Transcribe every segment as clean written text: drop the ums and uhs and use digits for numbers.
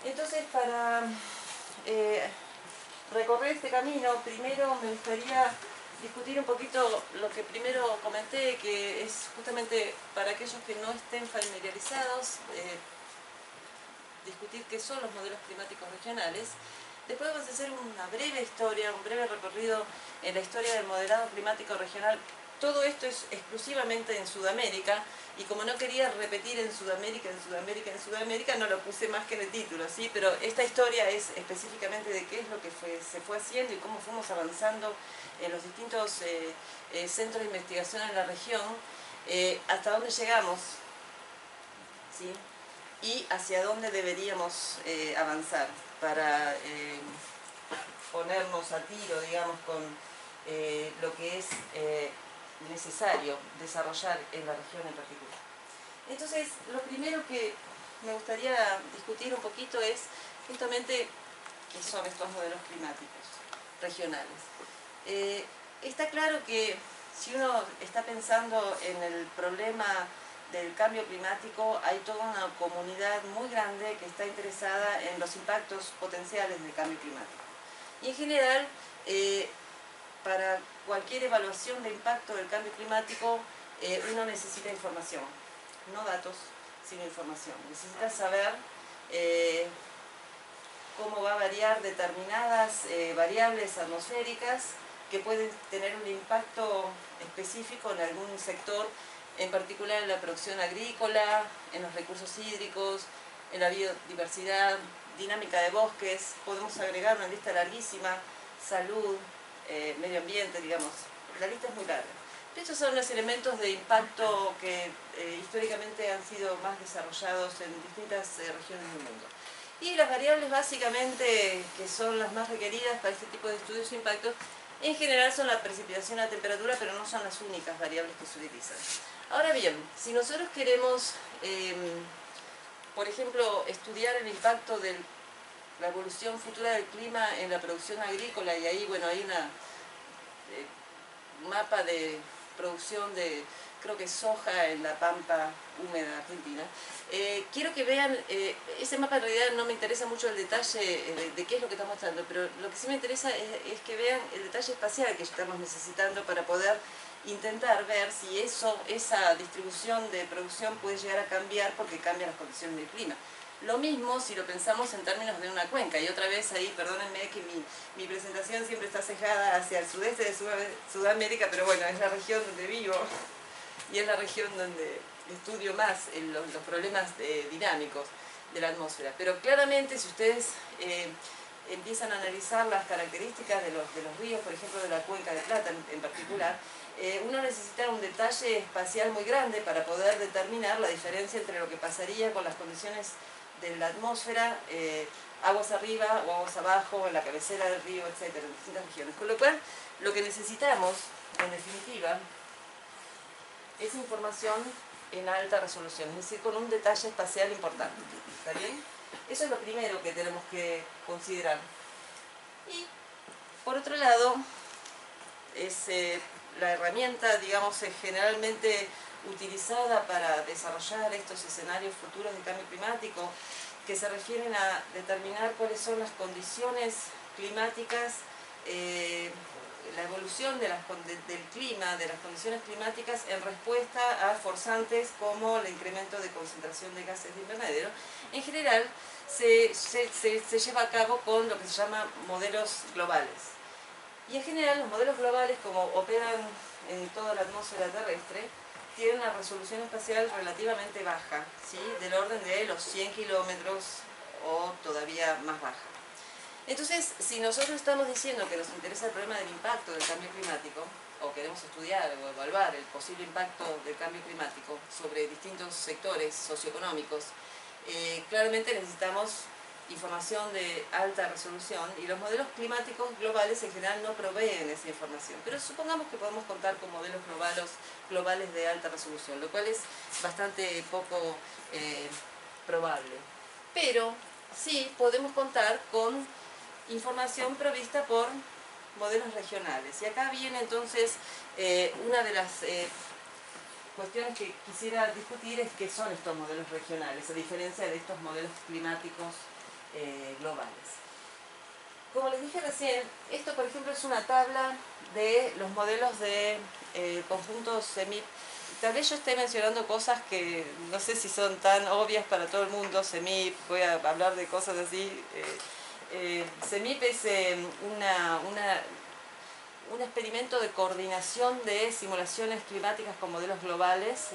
Entonces, para recorrer este camino, primero me gustaría discutir un poquito lo que primero comenté, que es justamente para aquellos que no estén familiarizados, discutir qué son los modelos climáticos regionales. Después vamos a hacer una breve historia, un breve recorrido en la historia del modelado climático regional. Todo esto es exclusivamente en Sudamérica, y como no quería repetir en Sudamérica, no lo puse más que en el título, ¿sí? Pero esta historia es específicamente de qué es lo que se fue haciendo y cómo fuimos avanzando en los distintos centros de investigación en la región, hasta dónde llegamos, ¿sí? Y hacia dónde deberíamos avanzar para ponernos a tiro, digamos, con lo que es necesario desarrollar en la región en particular. Entonces, lo primero que me gustaría discutir un poquito es justamente qué son estos modelos climáticos regionales. Está claro que si uno está pensando en el problema del cambio climático, hay toda una comunidad muy grande que está interesada en los impactos potenciales del cambio climático. Y en general, para cualquier evaluación de impacto del cambio climático, uno necesita información, no datos, sino información. Necesita saber cómo va a variar determinadas variables atmosféricas que pueden tener un impacto específico en algún sector, en particular en la producción agrícola, en los recursos hídricos, en la biodiversidad, dinámica de bosques. Podemos agregar una lista larguísima, salud, medio ambiente, digamos. La lista es muy larga. Estos son los elementos de impacto que históricamente han sido más desarrollados en distintas regiones del mundo. Y las variables básicamente, que son las más requeridas para este tipo de estudios de impacto, en general son la precipitación y la temperatura, pero no son las únicas variables que se utilizan. Ahora bien, si nosotros queremos, por ejemplo, estudiar el impacto de la evolución futura del clima en la producción agrícola, y ahí, bueno, hay un mapa de producción de, creo que soja en la pampa húmeda argentina. Quiero que vean, ese mapa en realidad no me interesa mucho el detalle de qué es lo que está mostrando, pero lo que sí me interesa es que vean el detalle espacial que estamos necesitando para poder intentar ver si esa distribución de producción puede llegar a cambiar porque cambian las condiciones del clima. Lo mismo si lo pensamos en términos de una cuenca, y otra vez ahí, perdónenme que mi presentación siempre está sesgada hacia el sudeste de Sudamérica, pero bueno, es la región donde vivo y es la región donde estudio más los problemas dinámicos de la atmósfera. Pero claramente si ustedes empiezan a analizar las características de los ríos, por ejemplo de la cuenca de Plata en particular, uno necesita un detalle espacial muy grande para poder determinar la diferencia entre lo que pasaría con las condiciones de la atmósfera, aguas arriba o aguas abajo, en la cabecera del río, etcétera, en distintas regiones. Con lo cual, lo que necesitamos, en definitiva, es información en alta resolución, es decir, con un detalle espacial importante. ¿Está bien? Eso es lo primero que tenemos que considerar. Y, por otro lado, es la herramienta, digamos, generalmente utilizada para desarrollar estos escenarios futuros de cambio climático, que se refieren a determinar cuáles son las condiciones climáticas, la evolución del clima, de las condiciones climáticas en respuesta a forzantes como el incremento de concentración de gases de invernadero. En general se lleva a cabo con lo que se llama modelos globales. Y en general los modelos globales, como operan en toda la atmósfera terrestre, tienen una resolución espacial relativamente baja, ¿sí? Del orden de los 100 kilómetros o todavía más baja. Entonces, si nosotros estamos diciendo que nos interesa el problema del impacto del cambio climático, o queremos estudiar o evaluar el posible impacto del cambio climático sobre distintos sectores socioeconómicos, claramente necesitamos información de alta resolución, y los modelos climáticos globales en general no proveen esa información. Pero supongamos que podemos contar con modelos globales de alta resolución, lo cual es bastante poco probable. Pero sí podemos contar con información provista por modelos regionales. Y acá viene entonces una de las cuestiones que quisiera discutir, es qué son estos modelos regionales, a diferencia de estos modelos climáticos globales. Como les dije recién, esto por ejemplo es una tabla de los modelos de conjuntos CEMIP. Tal vez yo esté mencionando cosas que no sé si son tan obvias para todo el mundo. CEMIP, voy a hablar de cosas así. CEMIP es un experimento de coordinación de simulaciones climáticas con modelos globales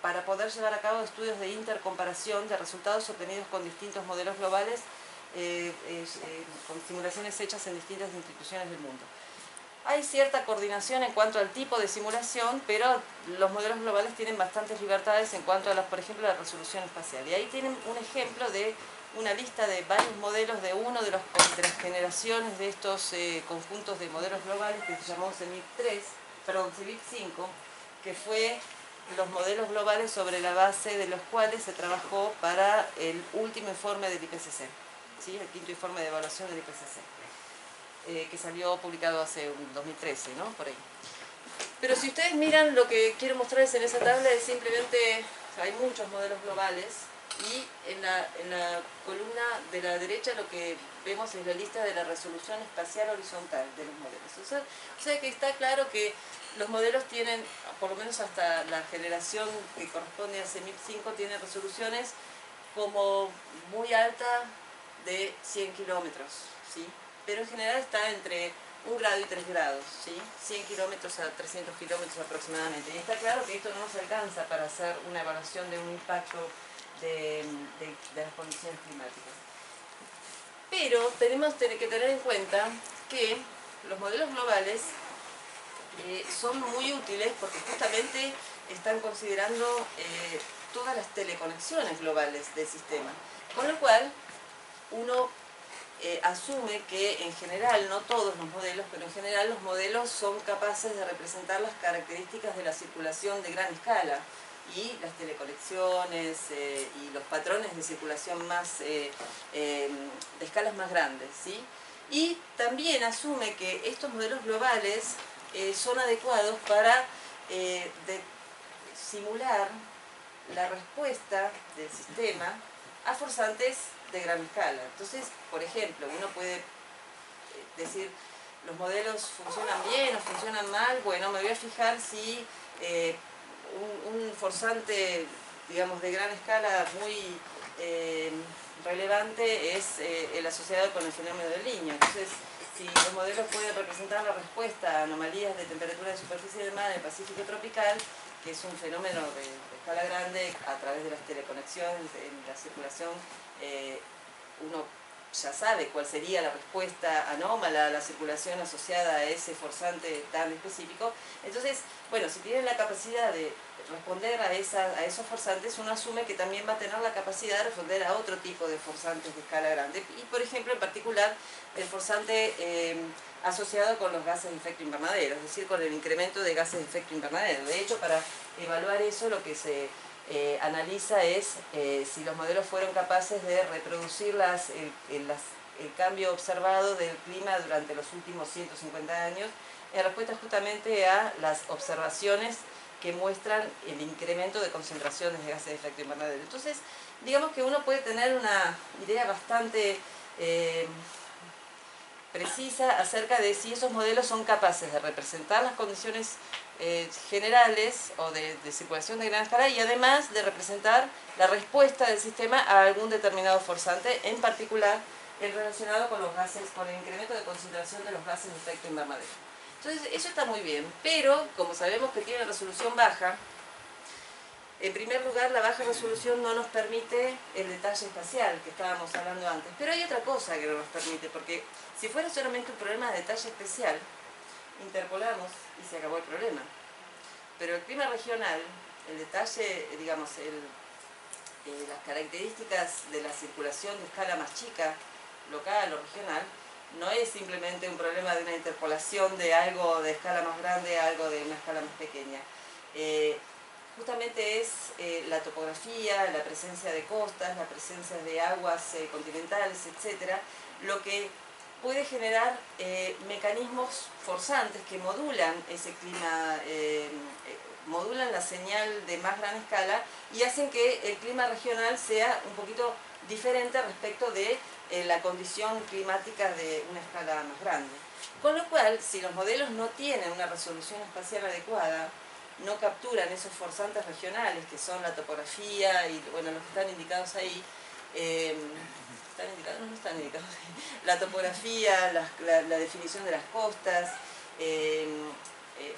para poder llevar a cabo estudios de intercomparación de resultados obtenidos con distintos modelos globales con simulaciones hechas en distintas instituciones del mundo. Hay cierta coordinación en cuanto al tipo de simulación, pero los modelos globales tienen bastantes libertades en cuanto a, por ejemplo, la resolución espacial. Y ahí tienen un ejemplo de una lista de varios modelos de uno de las generaciones de estos conjuntos de modelos globales que se llamó CEMIP 5, que fue los modelos globales sobre la base de los cuales se trabajó para el último informe del IPCC. ¿Sí? El quinto informe de evaluación del IPCC, que salió publicado hace un 2013, ¿no? Por ahí. Pero si ustedes miran, lo que quiero mostrarles en esa tabla es simplemente, hay muchos modelos globales, y en la columna de la derecha lo que vemos es la lista de la resolución espacial horizontal de los modelos. O sea que está claro que los modelos tienen, por lo menos hasta la generación que corresponde a CEMIP 5, tienen resoluciones como muy alta, de 100 kilómetros, ¿sí? Pero en general está entre 1 grado y 3 grados, ¿sí? 100 kilómetros a 300 kilómetros aproximadamente. Y está claro que esto no nos alcanza para hacer una evaluación de un impacto de las condiciones climáticas. Pero tenemos que tener en cuenta que los modelos globales son muy útiles porque justamente están considerando todas las teleconexiones globales del sistema. Con lo cual, uno asume que en general, no todos los modelos, pero en general los modelos son capaces de representar las características de la circulación de gran escala y las teleconexiones y los patrones de circulación más de escalas más grandes, ¿sí? Y también asume que estos modelos globales son adecuados para simular la respuesta del sistema a forzantes de gran escala. Entonces, por ejemplo, uno puede decir, los modelos funcionan bien o funcionan mal. Bueno, me voy a fijar si un forzante, digamos, de gran escala muy relevante es el asociado con el fenómeno del Niño. Entonces, si los modelos pueden representar la respuesta a anomalías de temperatura de superficie del mar en el Pacífico tropical, que es un fenómeno de escala grande a través de las teleconexiones en la circulación, uno ya sabe cuál sería la respuesta anómala a la circulación asociada a ese forzante tan específico. Entonces, bueno, si tienen la capacidad de responder a esos forzantes, uno asume que también va a tener la capacidad de responder a otro tipo de forzantes de escala grande. Y, por ejemplo, en particular, el forzante asociado con los gases de efecto invernadero, es decir, con el incremento de gases de efecto invernadero. De hecho, para evaluar eso, lo que se analiza es si los modelos fueron capaces de reproducir el cambio observado del clima durante los últimos 150 años en respuesta justamente a las observaciones que muestran el incremento de concentraciones de gases de efecto invernadero. Entonces, digamos que uno puede tener una idea bastante precisa acerca de si esos modelos son capaces de representar las condiciones generales o de circulación de gran escala y además de representar la respuesta del sistema a algún determinado forzante, en particular el relacionado con los gases, con el incremento de concentración de los gases de efecto invernadero. Entonces, eso está muy bien, pero como sabemos que tiene resolución baja, en primer lugar, la baja resolución no nos permite el detalle espacial que estábamos hablando antes. Pero hay otra cosa que no nos permite, porque si fuera solamente un problema de detalle especial, interpolamos y se acabó el problema. Pero el clima regional, el detalle, digamos, las características de la circulación de escala más chica, local o regional, no es simplemente un problema de una interpolación de algo de escala más grande a algo de una escala más pequeña. Justamente es la topografía, la presencia de costas, la presencia de aguas continentales, etcétera, lo que puede generar mecanismos forzantes que modulan ese clima, modulan la señal de más gran escala y hacen que el clima regional sea un poquito diferente respecto de la condición climática de una escala más grande. Con lo cual, si los modelos no tienen una resolución espacial adecuada, no capturan esos forzantes regionales que son la topografía y bueno, los que están indicados ahí, ¿están indicados? No, no están indicados. La topografía, la definición de las costas,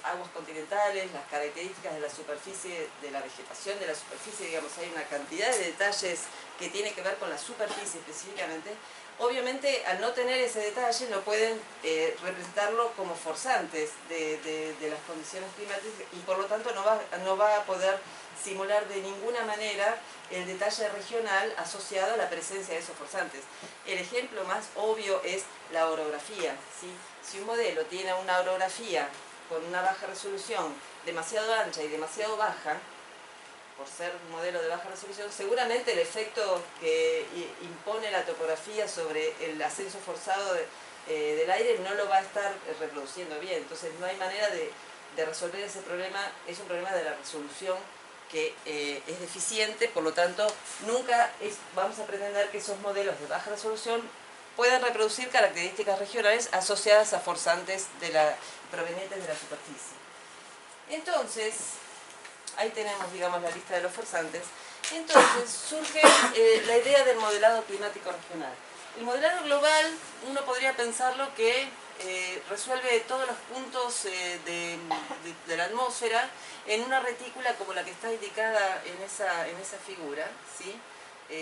aguas continentales, las características de la superficie, de la vegetación de la superficie, digamos, hay una cantidad de detalles que tiene que ver con la superficie específicamente. Obviamente, al no tener ese detalle, no pueden representarlo como forzantes de las condiciones climáticas y por lo tanto no va a poder simular de ninguna manera el detalle regional asociado a la presencia de esos forzantes. El ejemplo más obvio es la orografía, ¿sí? Si un modelo tiene una orografía con una baja resolución demasiado ancha y demasiado baja, por ser un modelo de baja resolución, seguramente el efecto que impone la topografía sobre el ascenso forzado del aire no lo va a estar reproduciendo bien. Entonces no hay manera de resolver ese problema, es un problema de la resolución que es deficiente, por lo tanto nunca vamos a pretender que esos modelos de baja resolución puedan reproducir características regionales asociadas a forzantes provenientes de la superficie. Entonces, ahí tenemos, digamos, la lista de los forzantes. Entonces surge la idea del modelado climático regional. El modelado global, uno podría pensarlo que resuelve todos los puntos de la atmósfera en una retícula como la que está indicada en esa figura, ¿sí?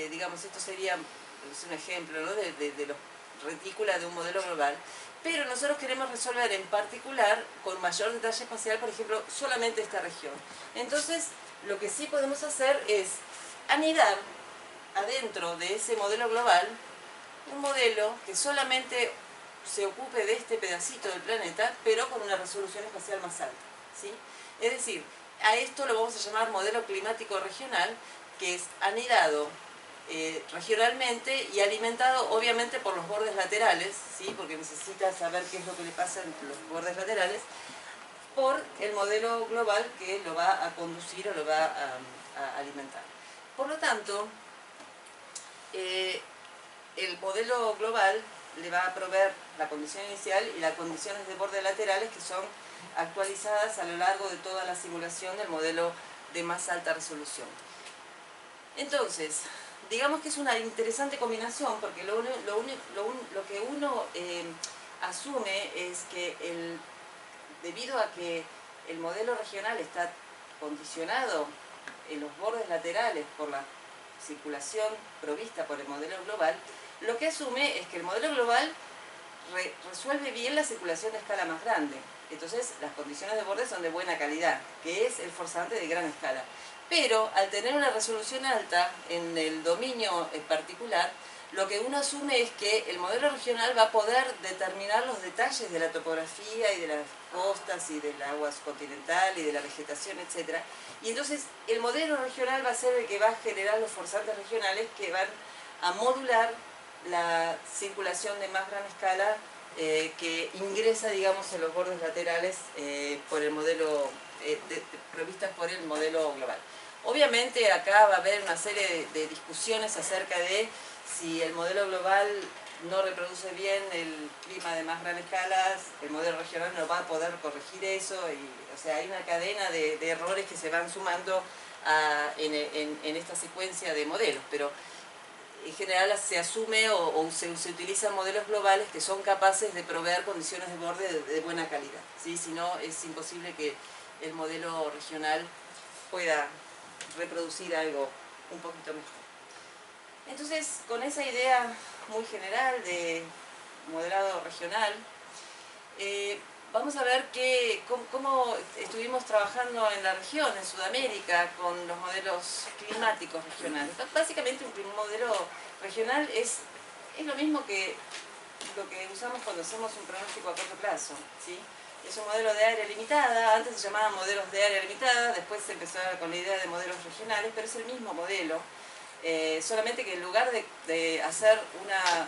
Digamos, esto sería un ejemplo, ¿no?, de los retículas de un modelo global. Pero nosotros queremos resolver en particular, con mayor detalle espacial, por ejemplo, solamente esta región. Entonces, lo que sí podemos hacer es anidar adentro de ese modelo global un modelo que solamente se ocupe de este pedacito del planeta, pero con una resolución espacial más alta, ¿sí? Es decir, a esto lo vamos a llamar modelo climático regional, que es anidado regionalmente y alimentado obviamente por los bordes laterales, ¿sí? Porque necesita saber qué es lo que le pasa en los bordes laterales, por el modelo global que lo va a conducir o lo va a alimentar. Por lo tanto, el modelo global le va a proveer la condición inicial y las condiciones de borde laterales que son actualizadas a lo largo de toda la simulación del modelo de más alta resolución. Entonces, digamos que es una interesante combinación porque lo que uno asume es que debido a que el modelo regional está condicionado en los bordes laterales por la circulación provista por el modelo global, lo que asume es que el modelo global resuelve bien la circulación de escala más grande. Entonces las condiciones de borde son de buena calidad, que es el forzante de gran escala. Pero al tener una resolución alta en el dominio en particular, lo que uno asume es que el modelo regional va a poder determinar los detalles de la topografía y de las costas y del agua continental y de la vegetación, etc. Y entonces el modelo regional va a ser el que va a generar los forzantes regionales que van a modular la circulación de más gran escala que ingresa, digamos, en los bordes laterales por el modelo, provistas por el modelo global. Obviamente acá va a haber una serie de discusiones acerca de si el modelo global no reproduce bien el clima de más gran escala, el modelo regional no va a poder corregir eso, o sea, hay una cadena de errores que se van sumando en esta secuencia de modelos, pero en general se asume o se utilizan modelos globales que son capaces de proveer condiciones de borde de buena calidad, ¿sí? Si no, es imposible que el modelo regional pueda reproducir algo un poquito mejor. Entonces, con esa idea muy general de modelado regional, vamos a ver cómo estuvimos trabajando en la región, en Sudamérica, con los modelos climáticos regionales. Básicamente un modelo regional es lo mismo que lo que usamos cuando hacemos un pronóstico a corto plazo, ¿sí? Es un modelo de área limitada, antes se llamaban modelos de área limitada, después se empezó con la idea de modelos regionales, pero es el mismo modelo, solamente que en lugar de hacer una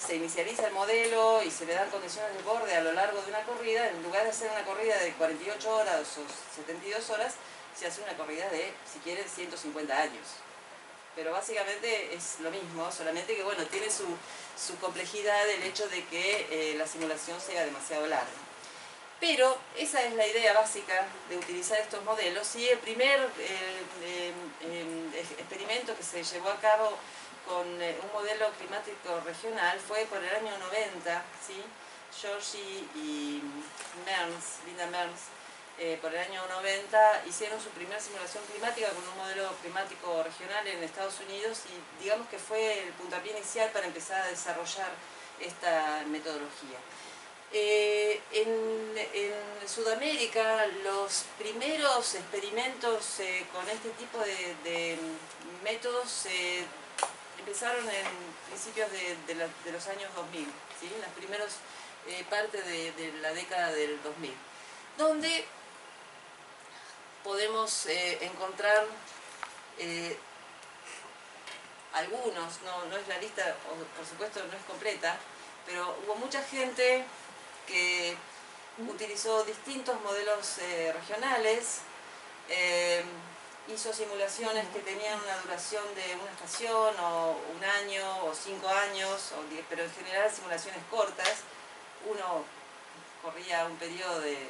se inicializa el modelo y se le dan condiciones de borde a lo largo de una corrida, en lugar de hacer una corrida de 48 horas o 72 horas, se hace una corrida de, si quieren, 150 años. Pero básicamente es lo mismo, solamente que bueno, tiene su complejidad el hecho de que la simulación sea demasiado larga. Pero esa es la idea básica de utilizar estos modelos, y el primer experimento que se llevó a cabo con un modelo climático regional fue por el año 90, ¿sí? Georgie y Linda Mearns, por el año 90 hicieron su primera simulación climática con un modelo climático regional en Estados Unidos, y digamos que fue el puntapié inicial para empezar a desarrollar esta metodología. En Sudamérica los primeros experimentos con este tipo de métodos empezaron en principios de los años 2000, ¿sí? En las primeras partes de la década del 2000, donde podemos encontrar algunos, no es la lista, por supuesto no es completa, pero hubo mucha gente que utilizó distintos modelos regionales, hizo simulaciones que tenían una duración de una estación o un año o 5 años, pero en general simulaciones cortas. Uno corría un periodo de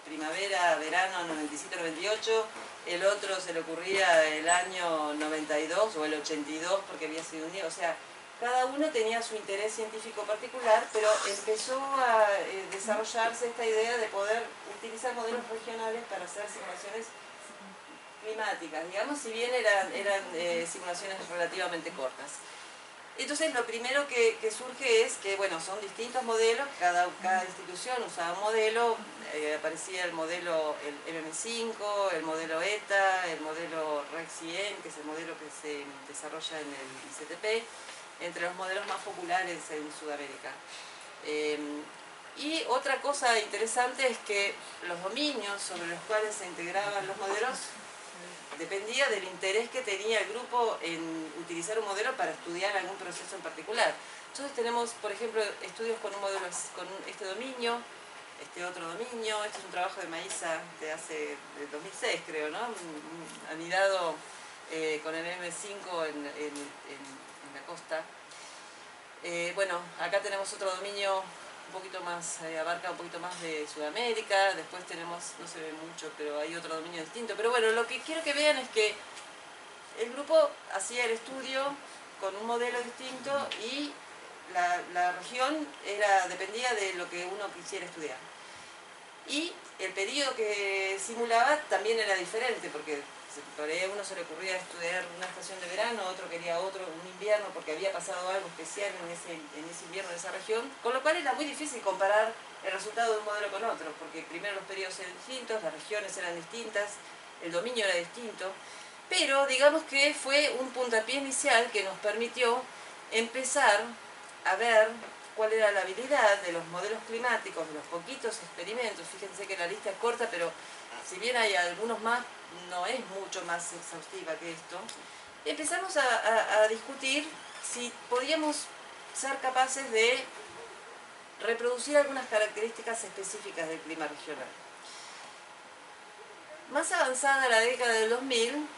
primavera, verano, 97-98, el otro se le ocurría el año 92 o el 82 porque había sido un día, o sea, cada uno tenía su interés científico particular, pero empezó a desarrollarse esta idea de poder utilizar modelos regionales para hacer simulaciones climáticas, digamos, si bien eran simulaciones relativamente cortas. Entonces lo primero que surge es que, bueno, son distintos modelos, cada institución usaba un modelo, aparecía el modelo, el MM5, el modelo ETA, el modelo REC-100, que es el modelo que se desarrolla en el ICTP, entre los modelos más populares en Sudamérica. Y otra cosa interesante es que los dominios sobre los cuales se integraban los modelos dependía del interés que tenía el grupo en utilizar un modelo para estudiar algún proceso en particular. Entonces tenemos, por ejemplo, estudios con un modelo, con este dominio, este otro dominio. Este es un trabajo de Maísa de hace, de 2006 creo, ¿no? Anidado con el M5 en la costa. Bueno, acá tenemos otro dominio un poquito más, abarca un poquito más de Sudamérica. Después tenemos, no se ve mucho, pero hay otro dominio distinto. Pero bueno, lo que quiero que vean es que el grupo hacía el estudio con un modelo distinto y la región dependía de lo que uno quisiera estudiar. Y el periodo que simulaba también era diferente, porque por ahí a uno se le ocurría estudiar una estación de verano, otro quería un invierno, porque había pasado algo especial en ese invierno de esa región, con lo cual era muy difícil comparar el resultado de un modelo con otro, porque primero los periodos eran distintos, las regiones eran distintas, el dominio era distinto, pero digamos que fue un puntapié inicial que nos permitió empezar a ver cuál era la habilidad de los modelos climáticos, de los poquitos experimentos. Fíjense que la lista es corta, pero si bien hay algunos más, no es mucho más exhaustiva que esto. Empezamos a discutir si podíamos ser capaces de reproducir algunas características específicas del clima regional. Más avanzada la década del 2000,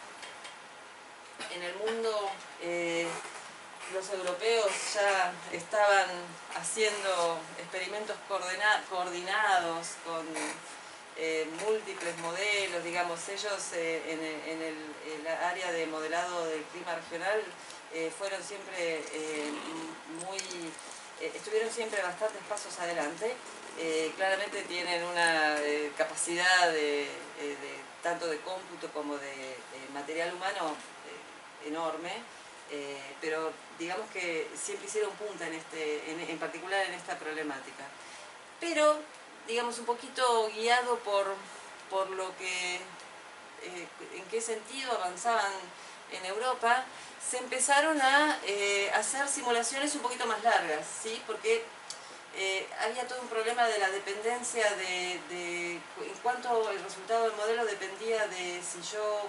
en el mundo los europeos ya estaban haciendo experimentos coordinados con múltiples modelos, digamos. Ellos en el área de modelado del clima regional fueron siempre estuvieron siempre bastantes pasos adelante. Claramente tienen una capacidad tanto de cómputo como de material humano enorme, pero digamos que siempre hicieron punta en particular en esta problemática. Pero, digamos, un poquito guiado por lo que, en qué sentido avanzaban en Europa, se empezaron a hacer simulaciones un poquito más largas, ¿sí? Porque había todo un problema de la dependencia en cuanto el resultado del modelo dependía de si yo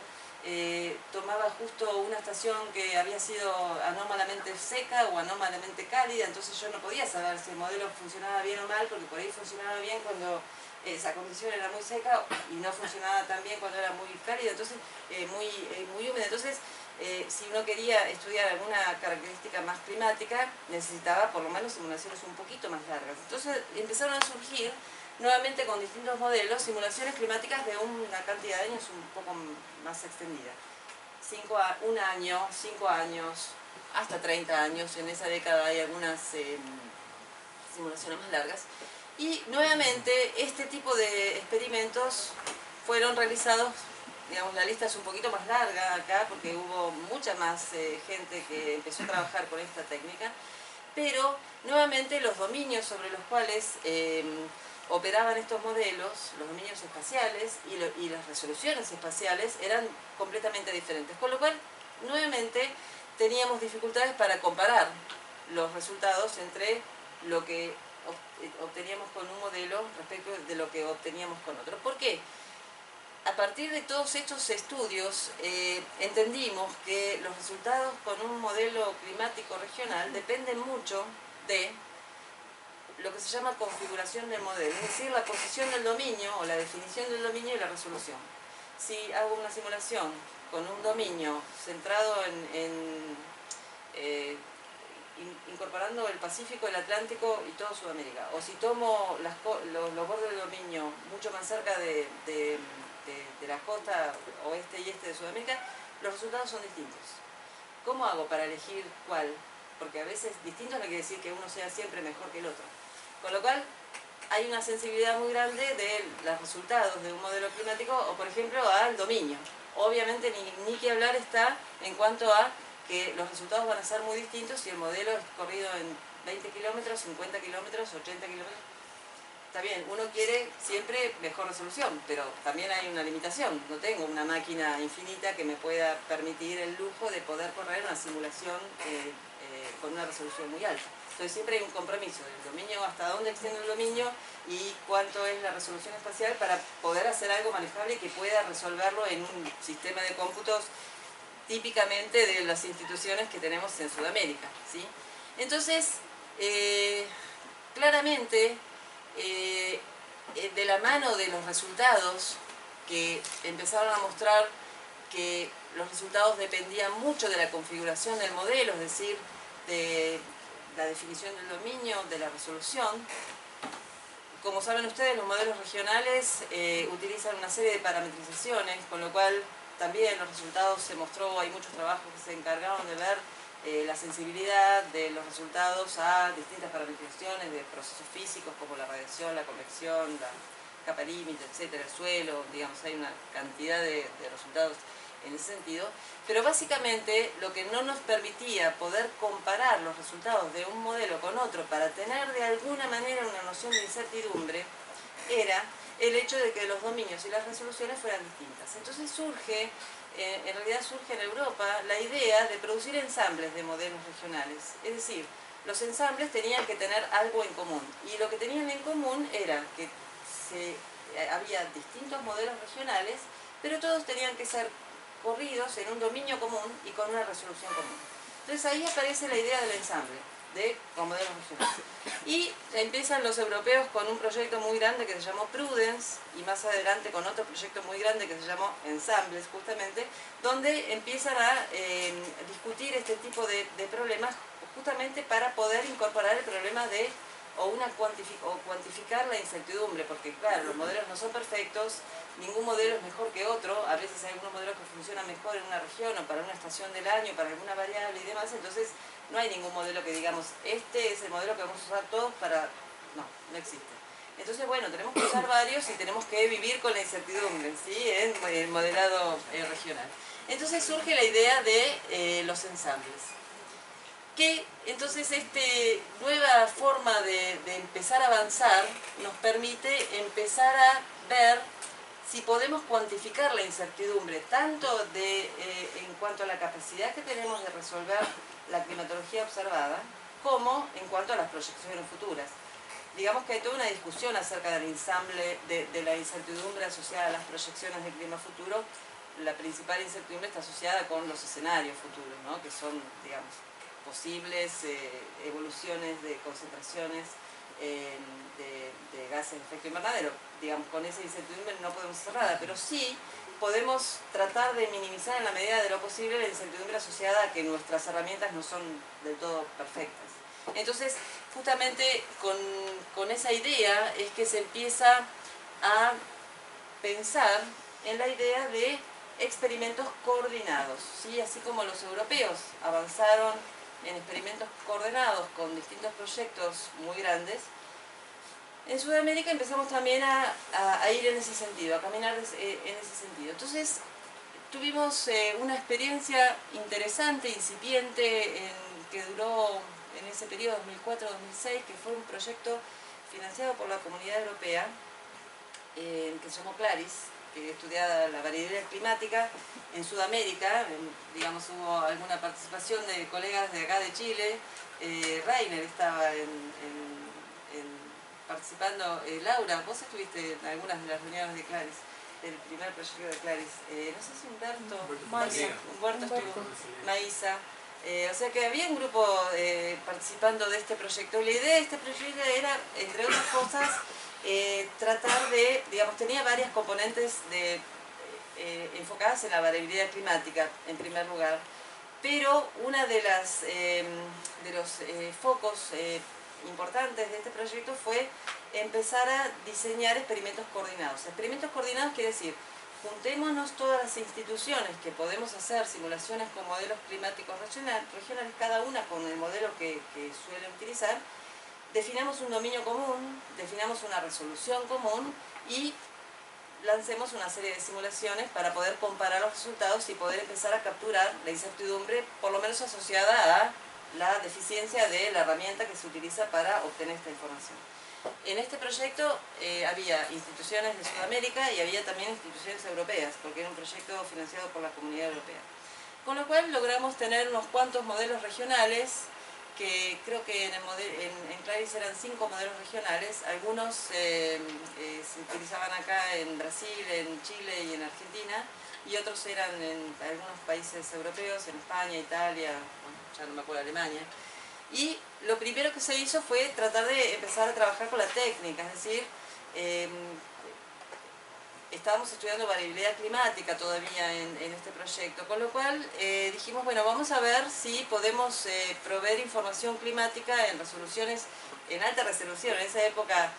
tomaba justo una estación que había sido anómalamente seca o anómalamente cálida, entonces yo no podía saber si el modelo funcionaba bien o mal, porque por ahí funcionaba bien cuando esa condición era muy seca y no funcionaba tan bien cuando era muy cálida, entonces muy húmeda. Entonces, si uno quería estudiar alguna característica más climática, necesitaba por lo menos simulaciones un poquito más largas. Entonces empezaron a surgir nuevamente con distintos modelos, simulaciones climáticas de una cantidad de años un poco más extendida. 5 años, hasta 30 años, en esa década hay algunas simulaciones más largas. Y nuevamente este tipo de experimentos fueron realizados, digamos, la lista es un poquito más larga acá porque hubo mucha más gente que empezó a trabajar con esta técnica, pero nuevamente los dominios sobre los cuales operaban estos modelos, los dominios espaciales y las resoluciones espaciales eran completamente diferentes, con lo cual nuevamente teníamos dificultades para comparar los resultados entre lo que obteníamos con un modelo respecto de lo que obteníamos con otro. ¿Por qué? A partir de todos estos estudios entendimos que los resultados con un modelo climático regional dependen mucho de lo que se llama configuración del modelo, es decir, la posición del dominio o la definición del dominio y la resolución. Si hago una simulación con un dominio centrado incorporando el Pacífico, el Atlántico y todo Sudamérica, o si tomo los bordes del dominio mucho más cerca de la costa oeste y este de Sudamérica, los resultados son distintos. ¿Cómo hago para elegir cuál? Porque a veces distinto no quiere decir que uno sea siempre mejor que el otro. Con lo cual, hay una sensibilidad muy grande de los resultados de un modelo climático o, por ejemplo, al dominio. Obviamente, ni que hablar está en cuanto a que los resultados van a ser muy distintos si el modelo es corrido en 20 kilómetros, 50 kilómetros, 80 kilómetros. Está bien, uno quiere siempre mejor resolución, pero también hay una limitación. No tengo una máquina infinita que me pueda permitir el lujo de poder correr una simulación con una resolución muy alta. Entonces siempre hay un compromiso del dominio, hasta dónde extiende el dominio y cuánto es la resolución espacial para poder hacer algo manejable que pueda resolverlo en un sistema de cómputos típicamente de las instituciones que tenemos en Sudamérica, ¿sí? Entonces, claramente, de la mano de los resultados que empezaron a mostrar que los resultados dependían mucho de la configuración del modelo, es decir, de la definición del dominio, de la resolución. Como saben ustedes, los modelos regionales utilizan una serie de parametrizaciones, con lo cual también los resultados se mostró, hay muchos trabajos que se encargaron de ver la sensibilidad de los resultados a distintas parametrizaciones de procesos físicos como la radiación, la convección, la capa límite, etcétera, el suelo, digamos, hay una cantidad de resultados en ese sentido, pero básicamente lo que no nos permitía poder comparar los resultados de un modelo con otro para tener de alguna manera una noción de incertidumbre era el hecho de que los dominios y las resoluciones fueran distintas. Entonces surge, en realidad surge en Europa la idea de producir ensambles de modelos regionales, es decir, los ensambles tenían que tener algo en común y lo que tenían en común era que había distintos modelos regionales, pero todos tenían que ser corridos en un dominio común y con una resolución común. Entonces ahí aparece la idea del ensamble con modelos regionales. Y empiezan los europeos con un proyecto muy grande que se llamó Prudence y más adelante con otro proyecto muy grande que se llamó Ensambles justamente, donde empiezan a discutir este tipo de problemas justamente para poder incorporar el problema de cuantificar la incertidumbre, porque claro, los modelos no son perfectos, ningún modelo es mejor que otro, a veces hay algunos modelos que funcionan mejor en una región o para una estación del año, para alguna variable y demás, entonces no hay ningún modelo que digamos, este es el modelo que vamos a usar todos para... no existe. Entonces, bueno, tenemos que usar varios y tenemos que vivir con la incertidumbre, ¿sí? En el modelado regional. Entonces surge la idea de los ensambles. Que entonces esta nueva forma de empezar a avanzar nos permite empezar a ver si podemos cuantificar la incertidumbre, tanto en cuanto a la capacidad que tenemos de resolver la climatología observada, como en cuanto a las proyecciones futuras. Digamos que hay toda una discusión acerca del ensamble de la incertidumbre asociada a las proyecciones del clima futuro, la principal incertidumbre está asociada con los escenarios futuros, ¿no? Que son, digamos, posibles evoluciones de concentraciones de gases de efecto invernadero. Digamos, con esa incertidumbre no podemos hacer nada, pero sí podemos tratar de minimizar en la medida de lo posible la incertidumbre asociada a que nuestras herramientas no son del todo perfectas. Entonces, justamente con esa idea es que se empieza a pensar en la idea de experimentos coordinados, ¿sí? Así como los europeos avanzaron en experimentos coordinados con distintos proyectos muy grandes, en Sudamérica empezamos también a ir en ese sentido, a caminar en ese sentido. Entonces tuvimos una experiencia interesante, incipiente, que duró en ese periodo 2004-2006, que fue un proyecto financiado por la Comunidad Europea, que se llamó CLARIS, que estudiaba la variabilidad climática en Sudamérica. Digamos, hubo alguna participación de colegas de acá de Chile. Rainer estaba participando. Laura, vos estuviste en algunas de las reuniones de CLARIS, del primer proyecto de CLARIS. No sé si Humberto estuvo, Maísa. O sea que había un grupo participando de este proyecto. La idea de este proyecto era, entre otras cosas, tratar de, digamos, tenía varias componentes enfocadas en la variabilidad climática, en primer lugar, pero una de los focos importantes de este proyecto fue empezar a diseñar experimentos coordinados. Experimentos coordinados quiere decir, juntémonos todas las instituciones que podemos hacer simulaciones con modelos climáticos regionales, cada una con el modelo que suelen utilizar, definamos un dominio común, definamos una resolución común y lancemos una serie de simulaciones para poder comparar los resultados y poder empezar a capturar la incertidumbre, por lo menos asociada a la deficiencia de la herramienta que se utiliza para obtener esta información. En este proyecto había instituciones de Sudamérica y había también instituciones europeas, porque era un proyecto financiado por la Comunidad Europea. Con lo cual logramos tener unos cuantos modelos regionales, que creo que en CLARIS eran 5 modelos regionales. Algunos se utilizaban acá en Brasil, en Chile y en Argentina, y otros eran en algunos países europeos, en España, Italia, bueno, ya no me acuerdo, Alemania. Y lo primero que se hizo fue tratar de empezar a trabajar con la técnica, es decir, estábamos estudiando variabilidad climática todavía en este proyecto, con lo cual dijimos, bueno, vamos a ver si podemos proveer información climática en resoluciones, en alta resolución. En esa época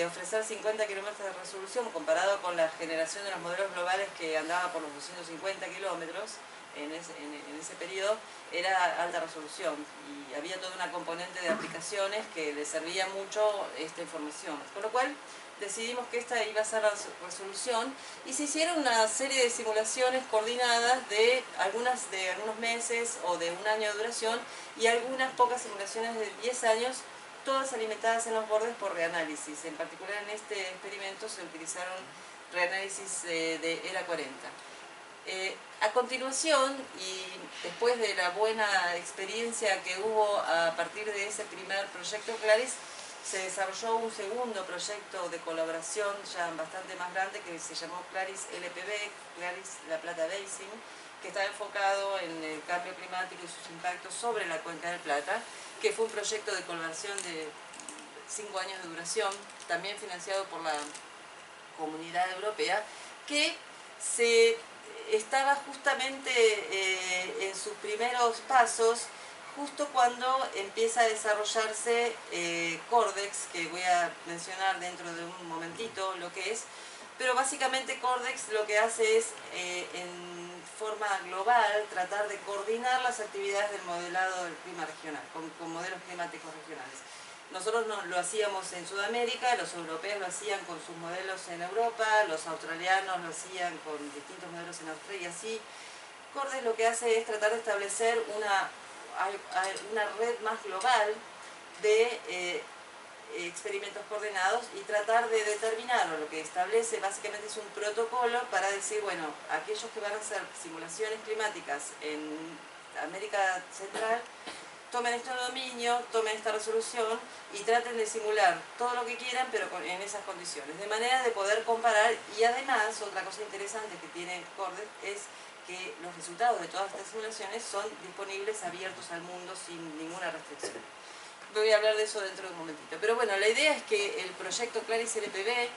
ofrecer 50 kilómetros de resolución comparado con la generación de los modelos globales que andaba por los 250 kilómetros en ese periodo, era alta resolución y había toda una componente de aplicaciones que le servía mucho esta información, con lo cual decidimos que esta iba a ser la resolución y se hicieron una serie de simulaciones coordinadas de algunos meses o de un año de duración y algunas pocas simulaciones de 10 años, todas alimentadas en los bordes por reanálisis. En particular en este experimento se utilizaron reanálisis de ERA 40. A continuación, y después de la buena experiencia que hubo a partir de ese primer proyecto CLARIS, se desarrolló un segundo proyecto de colaboración ya bastante más grande que se llamó CLARIS LPB, CLARIS La Plata Basin, que está enfocado en el cambio climático y sus impactos sobre la Cuenca del Plata, que fue un proyecto de colaboración de 5 años de duración, también financiado por la Comunidad Europea, que se estaba justamente en sus primeros pasos, justo cuando empieza a desarrollarse Cordex, que voy a mencionar dentro de un momentito lo que es, pero básicamente Cordex lo que hace es, en forma global, tratar de coordinar las actividades del modelado del clima regional, con modelos climáticos regionales. Nosotros lo hacíamos en Sudamérica, los europeos lo hacían con sus modelos en Europa, los australianos lo hacían con distintos modelos en Australia y así. Cordex lo que hace es tratar de establecer una red más global de experimentos coordenados y tratar de determinar, o lo que establece básicamente es un protocolo para decir, bueno, aquellos que van a hacer simulaciones climáticas en América Central tomen este dominio, tomen esta resolución y traten de simular todo lo que quieran, pero en esas condiciones, de manera de poder comparar. Y además, otra cosa interesante que tiene Cordex es que los resultados de todas estas simulaciones son disponibles, abiertos al mundo, sin ninguna restricción. Voy a hablar de eso dentro de un momentito. Pero bueno, la idea es que el proyecto Claris LPB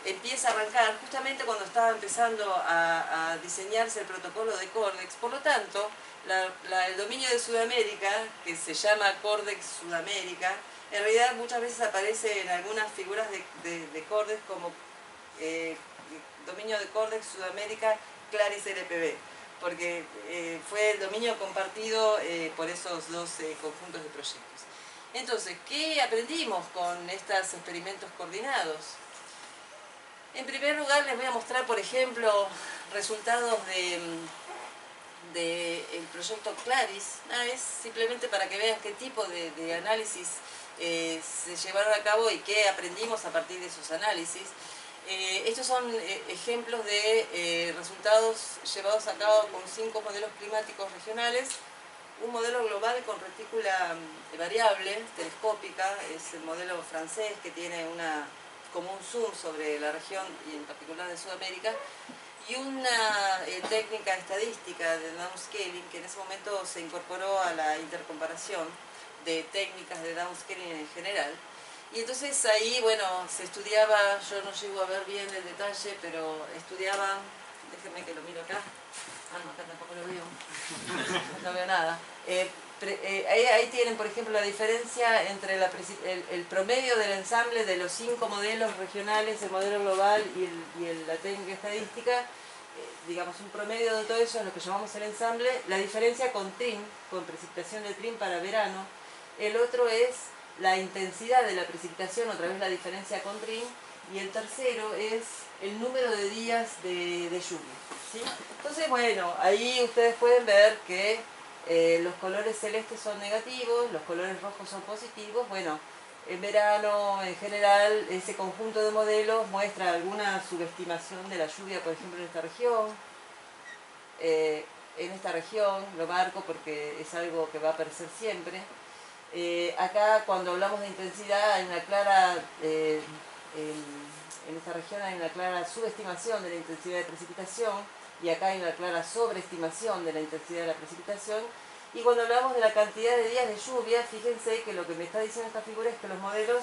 empieza a arrancar justamente cuando estaba empezando a diseñarse el protocolo de Cordex. Por lo tanto, el dominio de Sudamérica, que se llama Cordex Sudamérica, en realidad muchas veces aparece en algunas figuras de Cordex como dominio de Cordex Sudamérica Claris LPB, porque fue el dominio compartido por esos dos conjuntos de proyectos. Entonces, ¿qué aprendimos con estos experimentos coordinados? En primer lugar, les voy a mostrar, por ejemplo, resultados del proyecto Claris. Es simplemente para que vean qué tipo de análisis se llevaron a cabo y qué aprendimos a partir de esos análisis. Estos son ejemplos de resultados llevados a cabo con 5 modelos climáticos regionales. Un modelo global con retícula variable, telescópica, es el modelo francés que tiene como un zoom sobre la región y en particular de Sudamérica, y una técnica estadística de downscaling que en ese momento se incorporó a la intercomparación de técnicas de downscaling en general. Y entonces ahí, bueno, se estudiaba, yo no llego a ver bien el detalle, pero estudiaban, déjenme que lo miro acá. Ah, no, acá tampoco lo veo. No veo nada. Ahí tienen, por ejemplo, la diferencia entre el promedio del ensamble de los 5 modelos regionales, el modelo global y la técnica estadística. Digamos, un promedio de todo eso es lo que llamamos el ensamble. La diferencia con TRIM, con precipitación de TRIM para verano. El otro es la intensidad de la precipitación, otra vez la diferencia con TRIM. Y el tercero es el número de días de lluvia, ¿sí? Entonces, bueno, ahí ustedes pueden ver que los colores celestes son negativos, los colores rojos son positivos. Bueno, en verano, en general, ese conjunto de modelos muestra alguna subestimación de la lluvia, por ejemplo, en esta región. En esta región, lo marco porque es algo que va a aparecer siempre. Acá, cuando hablamos de intensidad, hay una clara... en esta región hay una clara subestimación de la intensidad de precipitación y acá hay una clara sobreestimación de la intensidad de la precipitación. Y cuando hablamos de la cantidad de días de lluvia, fíjense que lo que me está diciendo esta figura es que los modelos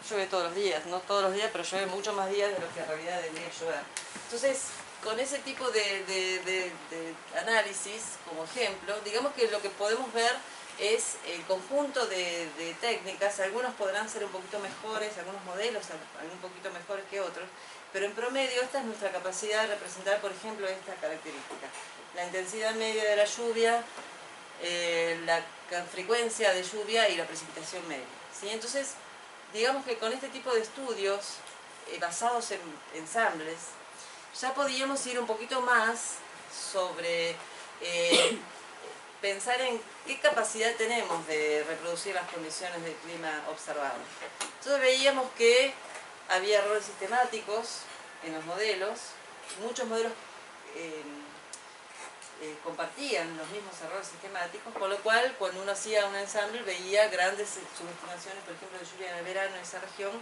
llueve todos los días, no todos los días, pero llueve muchos más días de lo que en realidad debería llover. Entonces, con ese tipo de análisis como ejemplo, digamos que lo que podemos ver es el conjunto de técnicas. Algunos podrán ser un poquito mejores, algunos modelos un poquito mejores que otros, pero en promedio esta es nuestra capacidad de representar, por ejemplo, esta característica. La intensidad media de la lluvia, la frecuencia de lluvia y la precipitación media, ¿sí? Entonces, digamos que con este tipo de estudios basados en ensambles, ya podíamos ir un poquito más sobre pensar en qué capacidad tenemos de reproducir las condiciones del clima observado. Entonces veíamos que había errores sistemáticos en los modelos, muchos modelos compartían los mismos errores sistemáticos, por lo cual cuando uno hacía un ensamble veía grandes subestimaciones, por ejemplo, de lluvia en el verano en esa región,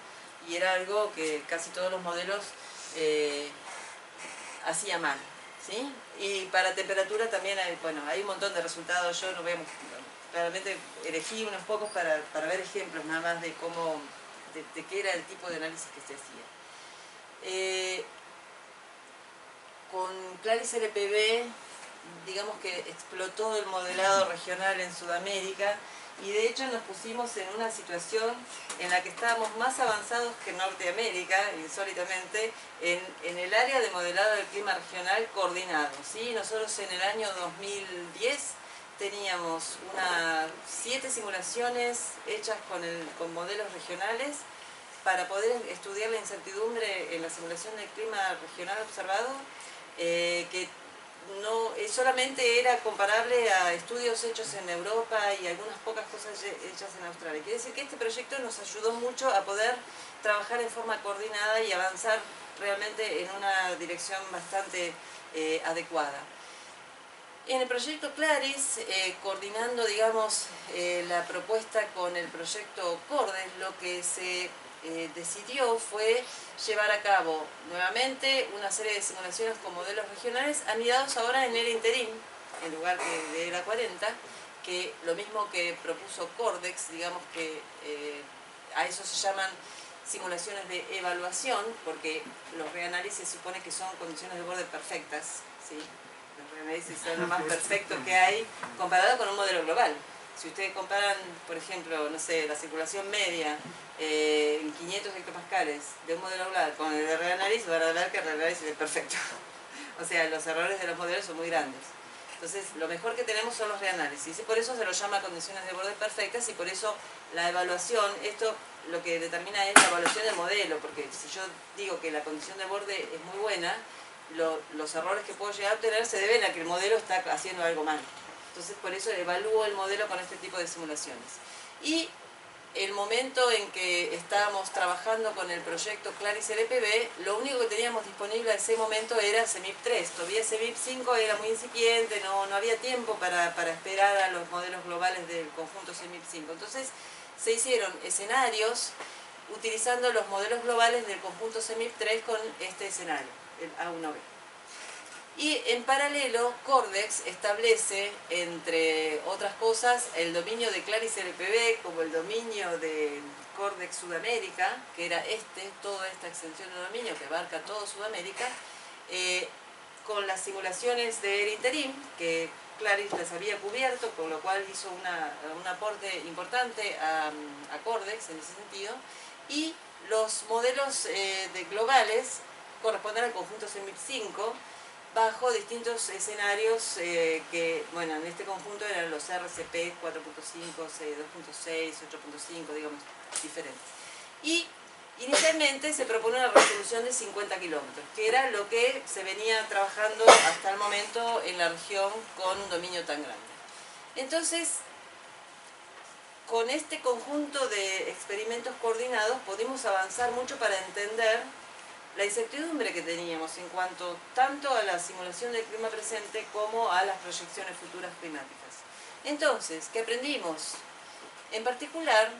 y era algo que casi todos los modelos hacía mal, ¿sí? Y para temperatura también hay, bueno, hay un montón de resultados. Yo no voy a, claramente elegí unos pocos para ver ejemplos nada más de cómo, de qué era el tipo de análisis que se hacía. Con Claris LPB, digamos que explotó el modelado regional en Sudamérica, y de hecho nos pusimos en una situación en la que estábamos más avanzados que Norteamérica, insólitamente, en el área de modelado del clima regional coordinado, ¿sí? Nosotros en el año 2010 teníamos 7 simulaciones hechas con modelos regionales para poder estudiar la incertidumbre en la simulación del clima regional observado, que no solamente era comparable a estudios hechos en Europa y algunas pocas cosas hechas en Australia. Quiere decir que este proyecto nos ayudó mucho a poder trabajar en forma coordinada y avanzar realmente en una dirección bastante adecuada. En el proyecto Claris, coordinando, digamos, la propuesta con el proyecto Cordes, lo que se decidió fue llevar a cabo nuevamente una serie de simulaciones con modelos regionales anidados ahora en ERA Interim, en lugar de ERA 40, que lo mismo que propuso Cordex, digamos que a eso se llaman simulaciones de evaluación, porque los reanálisis se supone que son condiciones de borde perfectas, ¿sí? Los reanálisis son lo más perfecto que hay comparado con un modelo global. Si ustedes comparan, por ejemplo, no sé, la circulación media en 500 hectopascales de un modelo global con el de reanálisis, van a ver que el reanálisis es perfecto. O sea, los errores de los modelos son muy grandes. Entonces, lo mejor que tenemos son los reanálisis, y por eso se lo llama condiciones de borde perfectas, y por eso la evaluación, esto lo que determina es la evaluación del modelo, porque si yo digo que la condición de borde es muy buena, los errores que puedo llegar a obtener se deben a que el modelo está haciendo algo mal. Entonces, por eso evalúo el modelo con este tipo de simulaciones. Y el momento en que estábamos trabajando con el proyecto Claris LPB, lo único que teníamos disponible a ese momento era CEMIP 3. Todavía CEMIP 5 era muy incipiente, no había tiempo para esperar a los modelos globales del conjunto CEMIP 5. Entonces se hicieron escenarios utilizando los modelos globales del conjunto CEMIP 3 con este escenario, el A1B. Y en paralelo, Cordex establece, entre otras cosas, el dominio de Claris LPB como el dominio de Cordex Sudamérica, que era toda esta extensión de dominio que abarca todo Sudamérica, con las simulaciones de ERA Interim, que Claris las había cubierto, con lo cual hizo un aporte importante a Cordex en ese sentido, y los modelos globales corresponden al conjunto CEMIP 5, bajo distintos escenarios que, bueno, en este conjunto eran los RCP 4.5, 2.6, 8.5, digamos, diferentes. Y inicialmente se propone una resolución de 50 kilómetros, que era lo que se venía trabajando hasta el momento en la región con un dominio tan grande. Entonces, con este conjunto de experimentos coordinados pudimos avanzar mucho para entender la incertidumbre que teníamos en cuanto tanto a la simulación del clima presente como a las proyecciones futuras climáticas. Entonces, ¿qué aprendimos? En particular,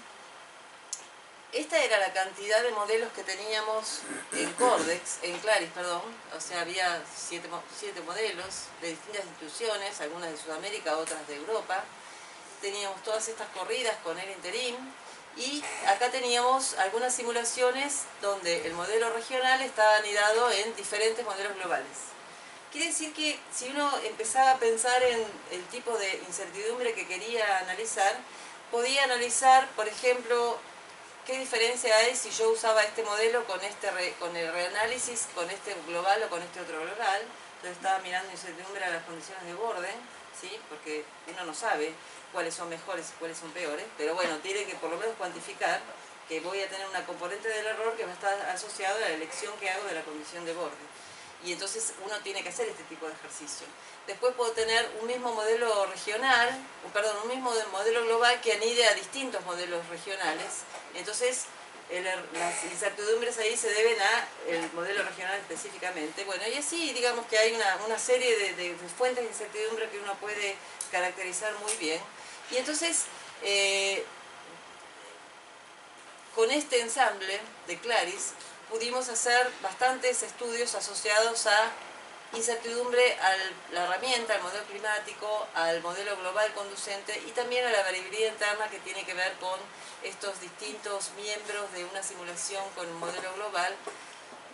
esta era la cantidad de modelos que teníamos en Claris, o sea, había 7 modelos de distintas instituciones, algunas de Sudamérica, otras de Europa. Teníamos todas estas corridas con ERA Interim, y acá teníamos algunas simulaciones donde el modelo regional estaba anidado en diferentes modelos globales. Quiere decir que si uno empezaba a pensar en el tipo de incertidumbre que quería analizar, podía analizar, por ejemplo, qué diferencia hay si yo usaba este modelo con el reanálisis, con este global o con este otro global. Entonces estaba mirando incertidumbre a las condiciones de borde, ¿sí? Porque uno no sabe cuáles son mejores y cuáles son peores, pero bueno, tiene que por lo menos cuantificar que voy a tener una componente del error que va a estar asociado a la elección que hago de la condición de borde. Y entonces uno tiene que hacer este tipo de ejercicio. Después puedo tener un mismo modelo regional, un mismo modelo global que anide a distintos modelos regionales. Entonces, las incertidumbres ahí se deben al modelo regional específicamente. Bueno, y así digamos que hay una serie de fuentes de incertidumbre que uno puede caracterizar muy bien. Y entonces, con este ensamble de Claris, pudimos hacer bastantes estudios asociados a incertidumbre a la herramienta, al modelo climático, al modelo global conducente y también a la variabilidad interna que tiene que ver con estos distintos miembros de una simulación con un modelo global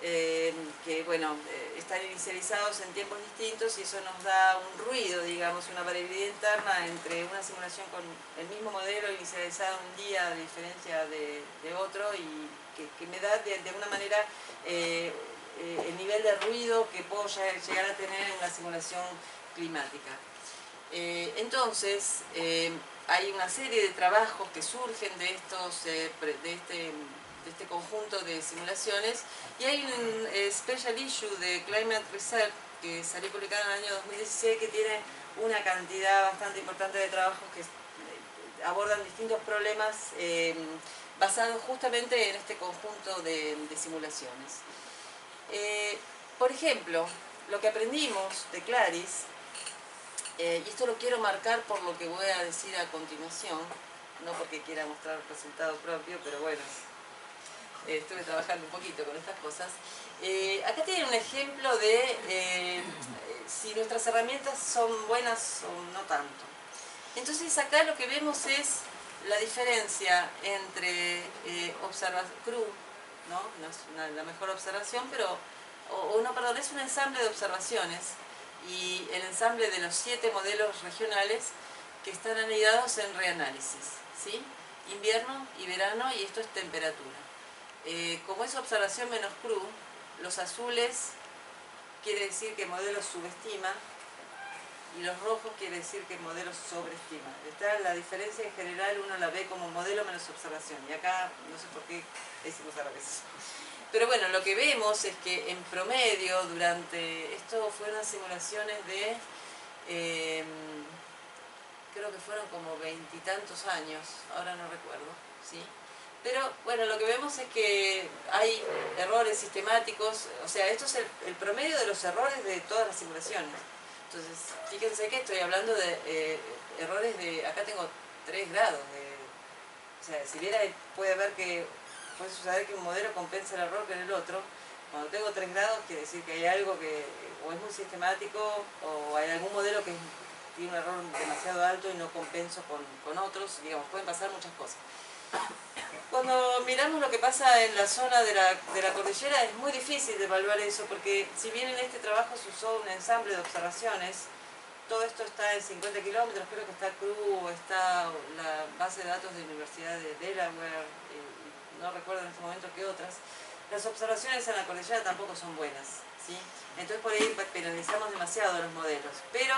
que, bueno, están inicializados en tiempos distintos, y eso nos da un ruido, digamos, una variabilidad interna entre una simulación con el mismo modelo inicializado un día a diferencia de otro, y que me da de alguna manera el nivel de ruido que puedo llegar a tener en la simulación climática. Entonces, hay una serie de trabajos que surgen de este conjunto de simulaciones, y hay un Special Issue de Climate Research que salió publicado en el año 2016, que tiene una cantidad bastante importante de trabajos que abordan distintos problemas basados justamente en este conjunto de simulaciones. Por ejemplo, lo que aprendimos de Claris y esto lo quiero marcar por lo que voy a decir a continuación, no porque quiera mostrar resultado propio, pero bueno, estuve trabajando un poquito con estas cosas. Acá tienen un ejemplo de si nuestras herramientas son buenas o no tanto. Entonces acá lo que vemos es la diferencia entre cru, ¿no? No es la mejor observación, pero, no, perdón, es un ensamble de observaciones y el ensamble de los 7 modelos regionales que están anidados en reanálisis, ¿sí? Invierno y verano, y esto es temperatura. Como es observación menos cru, los azules quiere decir que el modelo subestima y los rojos quiere decir que el modelo sobreestima. La diferencia en general uno la ve como modelo menos observación, y acá no sé por qué decimos al revés. Pero bueno, lo que vemos es que en promedio durante, esto fueron simulaciones de, creo que fueron como 20 y tantos años, ahora no recuerdo, ¿sí? Pero bueno, lo que vemos es que hay errores sistemáticos, o sea, esto es el promedio de los errores de todas las simulaciones. Entonces, fíjense que estoy hablando de errores de, acá tengo 3 grados, o sea, si viera puede suceder que un modelo compensa el error que en el otro. Cuando tengo 3 grados quiere decir que hay algo que o es muy sistemático o hay algún modelo que tiene un error demasiado alto y no compenso con otros, digamos, pueden pasar muchas cosas. Cuando miramos lo que pasa en la zona de la cordillera es muy difícil de evaluar eso, porque si bien en este trabajo se usó un ensamble de observaciones, todo esto está en 50 kilómetros, creo que está CRU, está la base de datos de la Universidad de Delaware, no recuerdo en este momento qué otras. Las observaciones en la cordillera tampoco son buenas, ¿sí? Entonces por ahí penalizamos demasiado los modelos, pero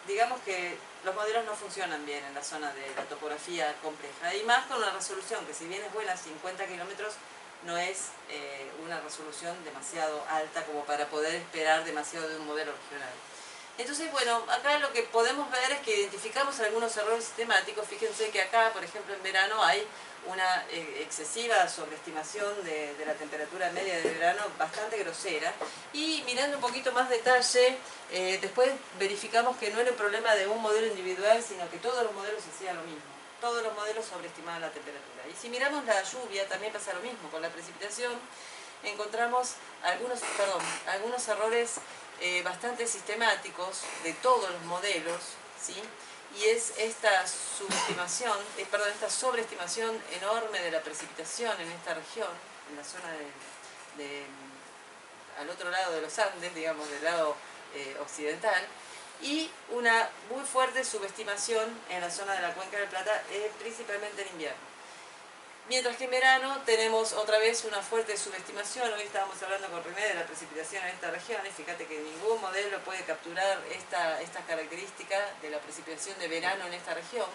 digamos que los modelos no funcionan bien en la zona de la topografía compleja, y más con una resolución que si bien es buena, 50 kilómetros, no es una resolución demasiado alta como para poder esperar demasiado de un modelo regional. Entonces, bueno, acá lo que podemos ver es que identificamos algunos errores sistemáticos. Fíjense que acá, por ejemplo, en verano hay una excesiva sobreestimación de la temperatura media de verano, bastante grosera. Y mirando un poquito más detalle, después verificamos que no era un problema de un modelo individual, sino que todos los modelos hacían lo mismo. Todos los modelos sobreestimaban la temperatura. Y si miramos la lluvia, también pasa lo mismo. Con la precipitación encontramos algunos errores bastante sistemáticos de todos los modelos, ¿sí? Y es esta subestimación, esta sobreestimación enorme de la precipitación en esta región, en la zona al otro lado de los Andes, digamos, del lado occidental, y una muy fuerte subestimación en la zona de la Cuenca del Plata, principalmente en invierno. Mientras que en verano tenemos otra vez una fuerte subestimación. Hoy estábamos hablando con René de la precipitación en esta región, y fíjate que ningún modelo puede capturar estas características de la precipitación de verano en esta región.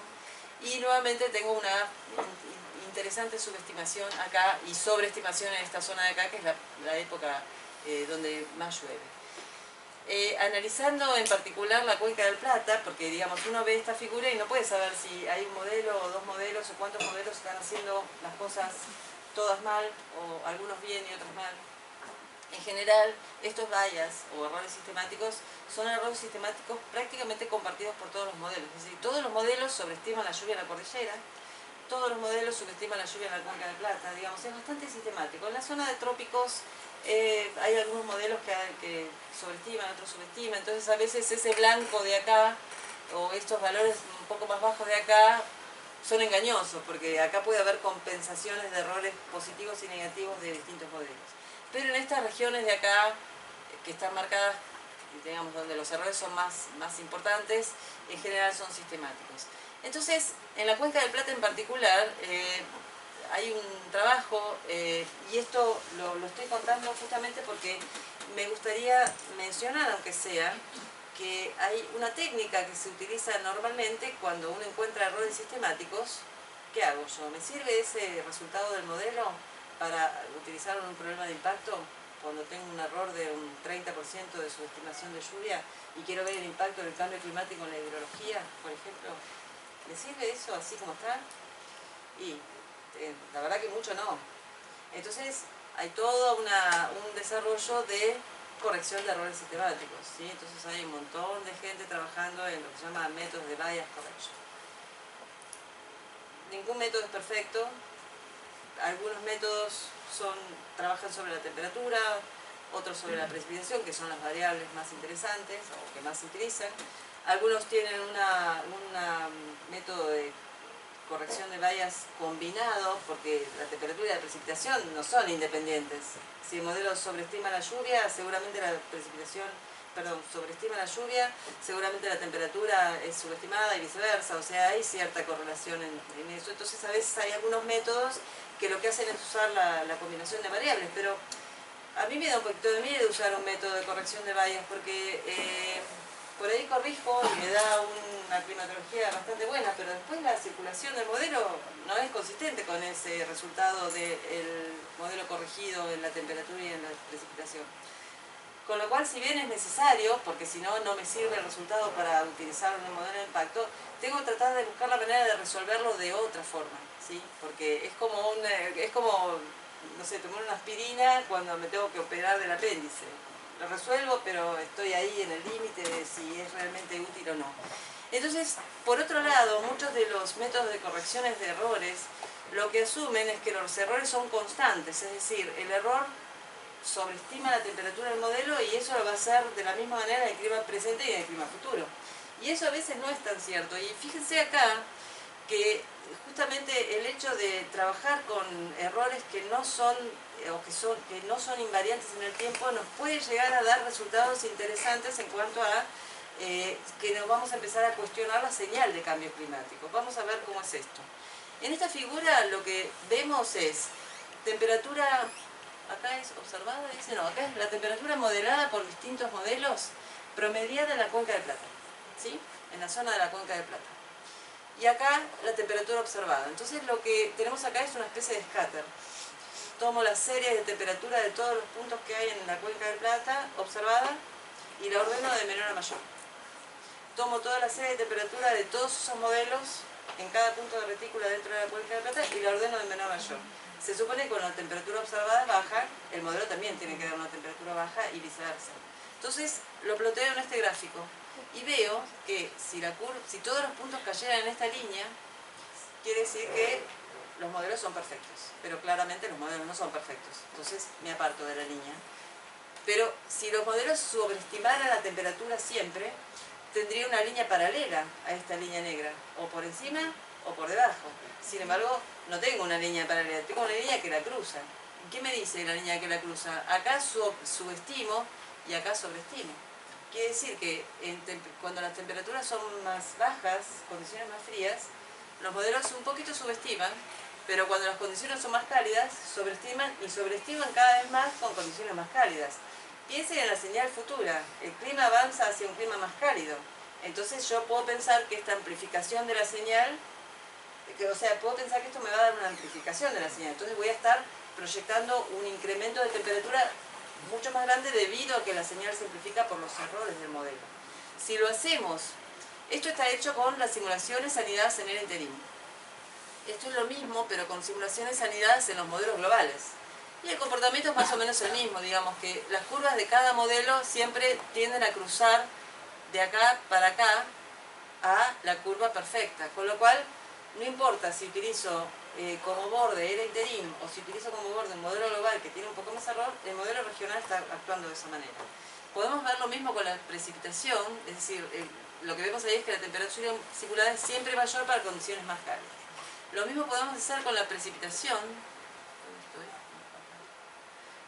Y nuevamente tengo una interesante subestimación acá y sobreestimación en esta zona de acá, que es la época donde más llueve. Analizando en particular la Cuenca del Plata, porque digamos uno ve esta figura y no puede saber si hay un modelo o 2 modelos o cuántos modelos están haciendo las cosas todas mal o algunos bien y otros mal. En general, estos bias o errores sistemáticos son errores sistemáticos prácticamente compartidos por todos los modelos. Es decir, todos los modelos sobreestiman la lluvia en la cordillera, todos los modelos subestiman la lluvia en la Cuenca del Plata, digamos, es bastante sistemático. En la zona de trópicos hay algunos modelos que sobreestiman, otros subestiman, entonces a veces ese blanco de acá o estos valores un poco más bajos de acá son engañosos, porque acá puede haber compensaciones de errores positivos y negativos de distintos modelos. Pero en estas regiones de acá, que están marcadas, digamos, donde los errores son más importantes, en general son sistemáticos. Entonces, en la Cuenca del Plata en particular, hay un trabajo, y esto lo estoy contando justamente porque me gustaría mencionar, aunque sea, que hay una técnica que se utiliza normalmente cuando uno encuentra errores sistemáticos. ¿Qué hago yo? ¿Me sirve ese resultado del modelo para utilizarlo en un problema de impacto? Cuando tengo un error de un 30% de subestimación de lluvia y quiero ver el impacto del cambio climático en la hidrología, por ejemplo, ¿me sirve eso así como está? Y la verdad que mucho no. Entonces hay todo un desarrollo de corrección de errores sistemáticos, ¿sí? Entonces hay un montón de gente trabajando en lo que se llama métodos de bias correction. Ningún método es perfecto. Algunos métodos trabajan sobre la temperatura, otros sobre la precipitación, que son las variables más interesantes o que más se utilizan. Algunos tienen un método de corrección de bias combinado, porque la temperatura y la precipitación no son independientes. Si el modelo sobreestima la lluvia, seguramente la precipitación, perdón, sobreestima la lluvia, seguramente la temperatura es subestimada y viceversa, o sea, hay cierta correlación en eso. Entonces a veces hay algunos métodos que lo que hacen es usar la combinación de variables, pero a mí me da un poquito de miedo usar un método de corrección de bias, porque por ahí corrijo y me da una climatología bastante buena, pero después la circulación del modelo no es consistente con ese resultado del modelo corregido en la temperatura y en la precipitación. Con lo cual, si bien es necesario, porque si no, no me sirve el resultado para utilizarlo en un modelo de impacto, tengo que tratar de buscar la manera de resolverlo de otra forma, ¿sí? Porque es como, no sé, tomar una aspirina cuando me tengo que operar del apéndice. Lo resuelvo, pero estoy ahí en el límite de si es realmente útil o no. Entonces, por otro lado, muchos de los métodos de correcciones de errores lo que asumen es que los errores son constantes, es decir, el error sobreestima la temperatura del modelo y eso lo va a hacer de la misma manera en el clima presente y en el clima futuro. Y eso a veces no es tan cierto. Y fíjense acá que justamente el hecho de trabajar con errores que no son que no son invariantes en el tiempo nos puede llegar a dar resultados interesantes en cuanto a que nos vamos a empezar a cuestionar la señal de cambio climático. Vamos a ver cómo es esto. En esta figura lo que vemos es temperatura, acá es observada, dice, no, acá es la temperatura modelada por distintos modelos promediada en la Cuenca del Plata, ¿sí? En la zona de la Cuenca del Plata. Y acá la temperatura observada. Entonces lo que tenemos acá es una especie de scatter. Tomo la serie de temperatura de todos los puntos que hay en la Cuenca del Plata observada y la ordeno de menor a mayor. Tomo toda la serie de temperatura de todos esos modelos en cada punto de retícula dentro de la Cuenca del Plata y la ordeno de menor a mayor. Se supone que cuando la temperatura observada es baja, el modelo también tiene que dar una temperatura baja y viceversa. Entonces lo ploteo en este gráfico y veo que si todos los puntos cayeran en esta línea, quiere decir que los modelos son perfectos, pero claramente los modelos no son perfectos, entonces me aparto de la línea. Pero si los modelos sobreestimaran la temperatura siempre, tendría una línea paralela a esta línea negra, o por encima o por debajo. Sin embargo, no tengo una línea paralela, tengo una línea que la cruza. ¿Qué me dice la línea que la cruza? Acá subestimo y acá sobreestimo. Quiere decir que cuando las temperaturas son más bajas, condiciones más frías, los modelos un poquito subestiman, pero cuando las condiciones son más cálidas, sobreestiman y sobreestiman cada vez más con condiciones más cálidas. Piensen en la señal futura, el clima avanza hacia un clima más cálido. Entonces yo puedo pensar que esta amplificación de la señal, puedo pensar que esto me va a dar una amplificación de la señal. Entonces voy a estar proyectando un incremento de temperatura mucho más grande debido a que la señal se amplifica por los errores del modelo. Si lo hacemos, esto está hecho con las simulaciones anidadas en el interim. Esto es lo mismo, pero con simulaciones anidadas en los modelos globales. Y el comportamiento es más o menos el mismo, digamos que las curvas de cada modelo siempre tienden a cruzar de acá para acá a la curva perfecta, con lo cual no importa si utilizo como borde el interim o si utilizo como borde un modelo global que tiene un poco más error, el modelo regional está actuando de esa manera. Podemos ver lo mismo con la precipitación, es decir, lo que vemos ahí es que la temperatura circular es siempre mayor para condiciones más cálidas. Lo mismo podemos hacer con la precipitación.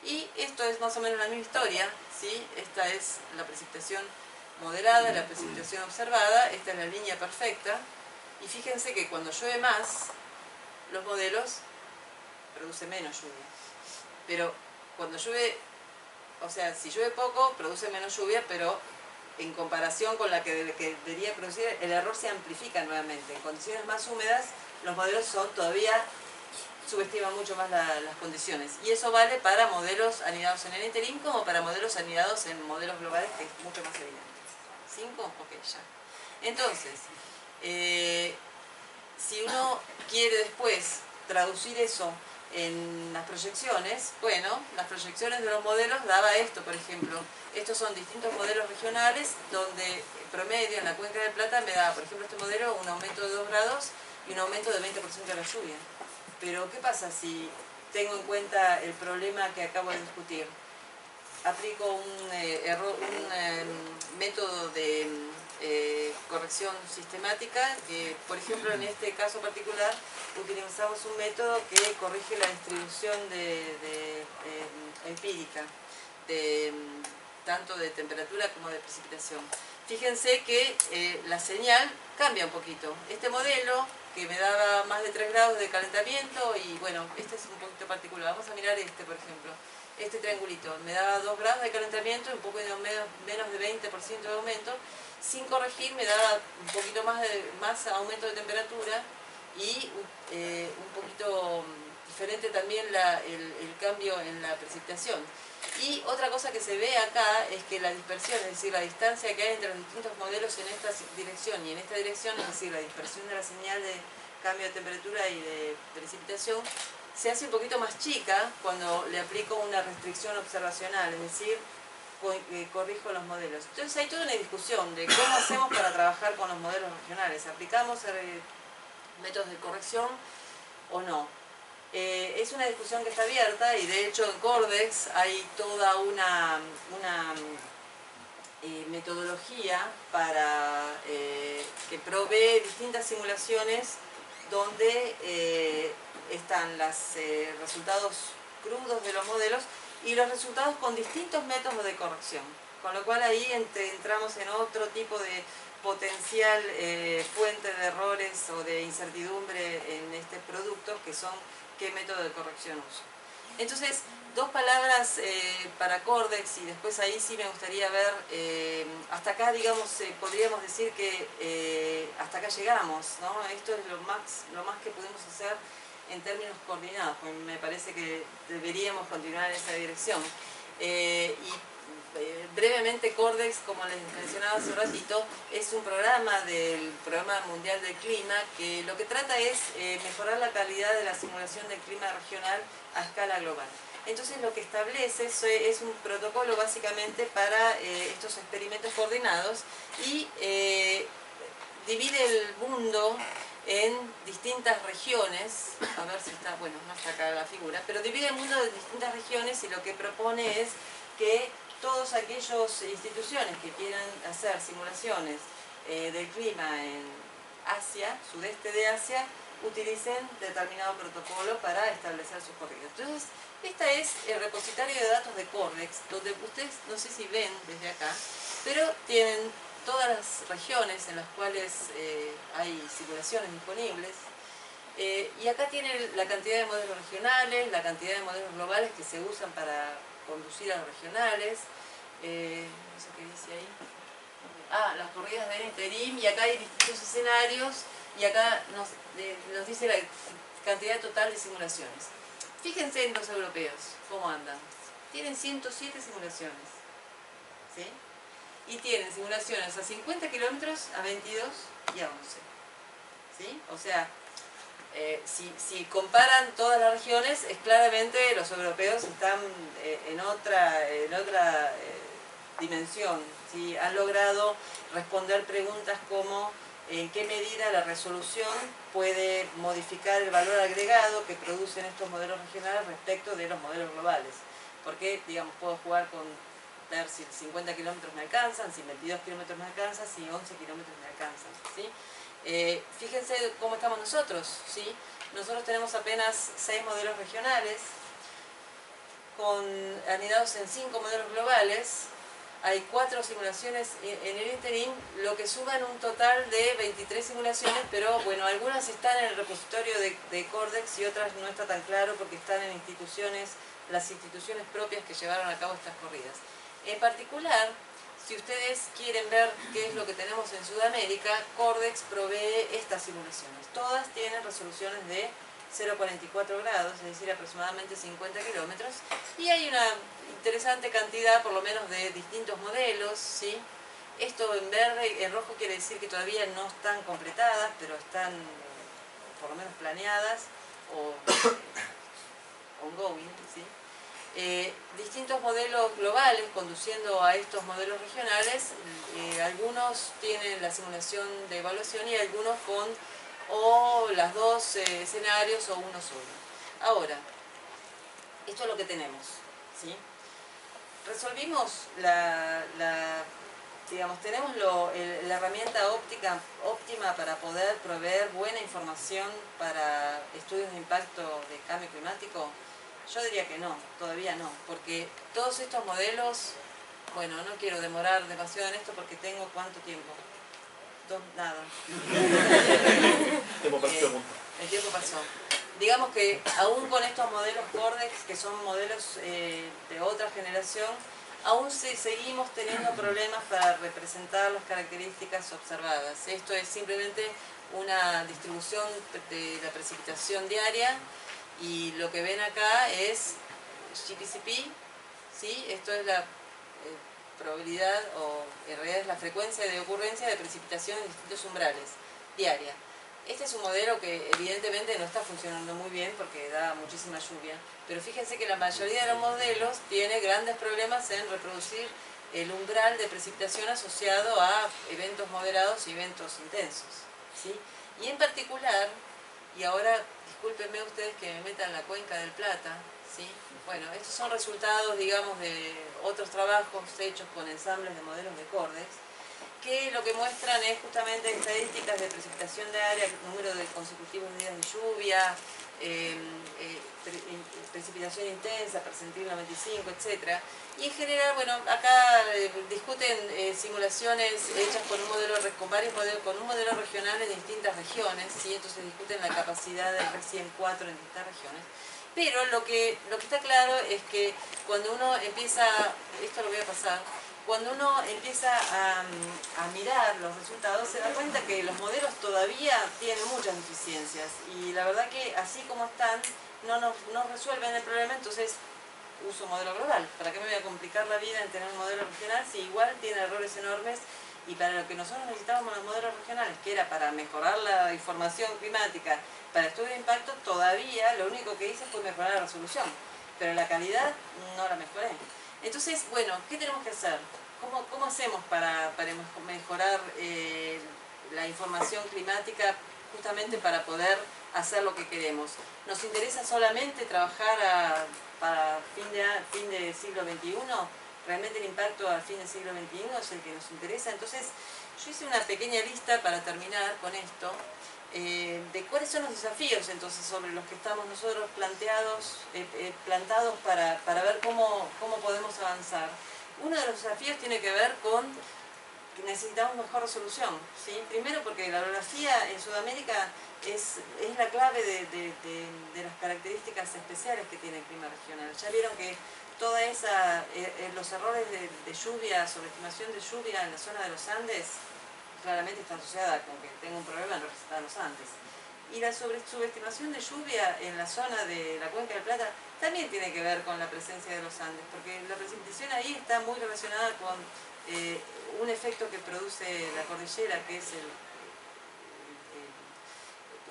Y esto es más o menos la misma historia, ¿sí? Esta es la precipitación modelada, la precipitación observada, esta es la línea perfecta. Y fíjense que cuando llueve más, los modelos producen menos lluvia. Pero cuando llueve, o sea, si llueve poco, produce menos lluvia, pero en comparación con la que debería producir, el error se amplifica nuevamente. En condiciones más húmedas, los modelos subestiman mucho más las condiciones. Y eso vale para modelos anidados en el interim como para modelos anidados en modelos globales, que es mucho más evidente. ¿5? Ok, ya. Entonces, si uno quiere después traducir eso en las proyecciones, bueno, las proyecciones de los modelos daba esto, por ejemplo. Estos son distintos modelos regionales donde promedio en la Cuenca del Plata me da, por ejemplo, este modelo un aumento de 2 grados y un aumento de 20% de la lluvia. Pero, ¿qué pasa si tengo en cuenta el problema que acabo de discutir? Aplico un método de corrección sistemática, que por ejemplo en este caso particular utilizamos un método que corrige la distribución empírica, tanto de temperatura como de precipitación. Fíjense que la señal cambia un poquito. Este modelo que me daba más de 3 grados de calentamiento, y bueno, este es un poquito particular. Vamos a mirar este, por ejemplo. Este triangulito me daba 2 grados de calentamiento y un poco menos de 20% de aumento. Sin corregir me daba un poquito más aumento de temperatura y un poquito diferente también el cambio en la precipitación. Y otra cosa que se ve acá es que la dispersión, es decir, la distancia que hay entre los distintos modelos en esta dirección y en esta dirección, es decir, la dispersión de la señal de cambio de temperatura y de precipitación, se hace un poquito más chica cuando le aplico una restricción observacional, es decir, corrijo los modelos. Entonces hay toda una discusión de cómo hacemos para trabajar con los modelos regionales. ¿Aplicamos métodos de corrección o no? Es una discusión que está abierta y de hecho en Cordex hay toda una metodología que provee distintas simulaciones donde están los resultados crudos de los modelos y los resultados con distintos métodos de corrección. Con lo cual ahí entramos en otro tipo de potencial fuente de errores o de incertidumbre en este producto, que son qué método de corrección uso. Entonces, dos palabras para Cordex, y después ahí sí me gustaría ver, hasta acá, digamos, podríamos decir que hasta acá llegamos, ¿no? Esto es lo más que pudimos hacer en términos coordinados, pues me parece que deberíamos continuar en esa dirección. Brevemente, Cordex, como les mencionaba hace un ratito, es un programa del Programa Mundial del Clima que lo que trata es mejorar la calidad de la simulación del clima regional a escala global. Entonces lo que establece es un protocolo básicamente para estos experimentos coordinados y divide el mundo en distintas regiones. A ver si está, bueno, no está acá la figura, pero divide el mundo en distintas regiones y lo que propone es que todas aquellas instituciones que quieran hacer simulaciones del clima en Asia, sudeste de Asia, utilicen determinado protocolo para establecer sus corridas. Entonces, este es el repositorio de datos de Cordex, donde ustedes, no sé si ven desde acá, pero tienen todas las regiones en las cuales hay simulaciones disponibles. Y acá tienen la cantidad de modelos regionales, la cantidad de modelos globales que se usan para conducir a los regionales. No sé qué dice ahí. Las corridas de interim, y acá hay distintos escenarios, y acá nos dice la cantidad total de simulaciones. Fíjense en los europeos, cómo andan. Tienen 107 simulaciones, ¿sí? Y tienen simulaciones a 50 kilómetros, a 22 y a 11. ¿Sí? O sea, si comparan todas las regiones, es claramente los europeos están en otra dimensión, ¿sí? Han logrado responder preguntas como en qué medida la resolución puede modificar el valor agregado que producen estos modelos regionales respecto de los modelos globales. Porque, digamos, puedo jugar con ver si 50 kilómetros me alcanzan, si 22 kilómetros me alcanzan, si 11 kilómetros me alcanzan, ¿sí? Fíjense cómo estamos nosotros, ¿sí? Nosotros tenemos apenas 6 modelos regionales, anidados en 5 modelos globales. Hay 4 simulaciones en el interim, lo que suma en un total de 23 simulaciones, pero bueno, algunas están en el repositorio de Cordex y otras no está tan claro porque están en las instituciones propias que llevaron a cabo estas corridas. En particular, si ustedes quieren ver qué es lo que tenemos en Sudamérica, Cordex provee estas simulaciones. Todas tienen resoluciones de 0,44 grados, es decir, aproximadamente 50 kilómetros, y hay una interesante cantidad, por lo menos, de distintos modelos, ¿sí? Esto en verde, en rojo quiere decir que todavía no están completadas, pero están por lo menos planeadas o ongoing, ¿sí? Distintos modelos globales conduciendo a estos modelos regionales. Algunos tienen la simulación de evaluación y algunos con o las dos escenarios o uno solo. Ahora, esto es lo que tenemos, ¿sí? Resolvimos digamos, tenemos la herramienta óptima para poder proveer buena información para estudios de impacto de cambio climático. Yo diría que no, todavía no, porque todos estos modelos, bueno, no quiero demorar demasiado en esto porque tengo ¿cuánto tiempo? Nada. Tiempo para preguntas. El tiempo pasó. Digamos que aún con estos modelos Cordex, que son modelos de otra generación, aún seguimos teniendo problemas para representar las características observadas. Esto es simplemente una distribución de la precipitación diaria y lo que ven acá es GPCP, ¿sí? Esto es la probabilidad o en realidad es la frecuencia de ocurrencia de precipitación en distintos umbrales diaria. Este es un modelo que evidentemente no está funcionando muy bien porque da muchísima lluvia, pero fíjense que la mayoría de los modelos tiene grandes problemas en reproducir el umbral de precipitación asociado a eventos moderados y eventos intensos, ¿sí? Y en particular, y ahora discúlpenme ustedes que me metan la cuenca del Plata, ¿sí? Bueno, estos son resultados, digamos, de otros trabajos hechos con ensambles de modelos de Cordex, que lo que muestran es justamente estadísticas de precipitación diaria, número de consecutivos días de lluvia, precipitación intensa, percentil 95, etc. Y en general, bueno, acá discuten simulaciones hechas con con un modelo regional en distintas regiones, ¿sí? Entonces discuten la capacidad del RECIEM 4 en distintas regiones. Pero lo que está claro es que cuando uno empieza, esto lo voy a pasar, cuando uno empieza a mirar los resultados se da cuenta que los modelos todavía tienen muchas deficiencias y la verdad que así como están no resuelven el problema, entonces uso un modelo global. ¿Para qué me voy a complicar la vida en tener un modelo regional si igual tiene errores enormes? Y para lo que nosotros necesitábamos los modelos regionales, que era para mejorar la información climática, para estudio de impacto, todavía lo único que hice fue mejorar la resolución, pero la calidad no la mejoré. Entonces, bueno, ¿qué tenemos que hacer? ¿Cómo hacemos para mejorar la información climática justamente para poder hacer lo que queremos? ¿Nos interesa solamente trabajar para fin de siglo XXI? ¿Realmente el impacto al fin del siglo XXI es el que nos interesa? Entonces, yo hice una pequeña lista para terminar con esto, de cuáles son los desafíos entonces sobre los que estamos nosotros plantados para ver cómo podemos avanzar. Uno de los desafíos tiene que ver con que necesitamos mejor resolución, ¿sí? Primero porque la orografía en Sudamérica es la clave de las características especiales que tiene el clima regional. Ya vieron que toda los errores de lluvia, sobreestimación de lluvia en la zona de los Andes, claramente está asociada con que tengo un problema en representar los Andes. Y la subestimación de lluvia en la zona de la Cuenca del Plata también tiene que ver con la presencia de los Andes, porque la precipitación ahí está muy relacionada con un efecto que produce la cordillera, que es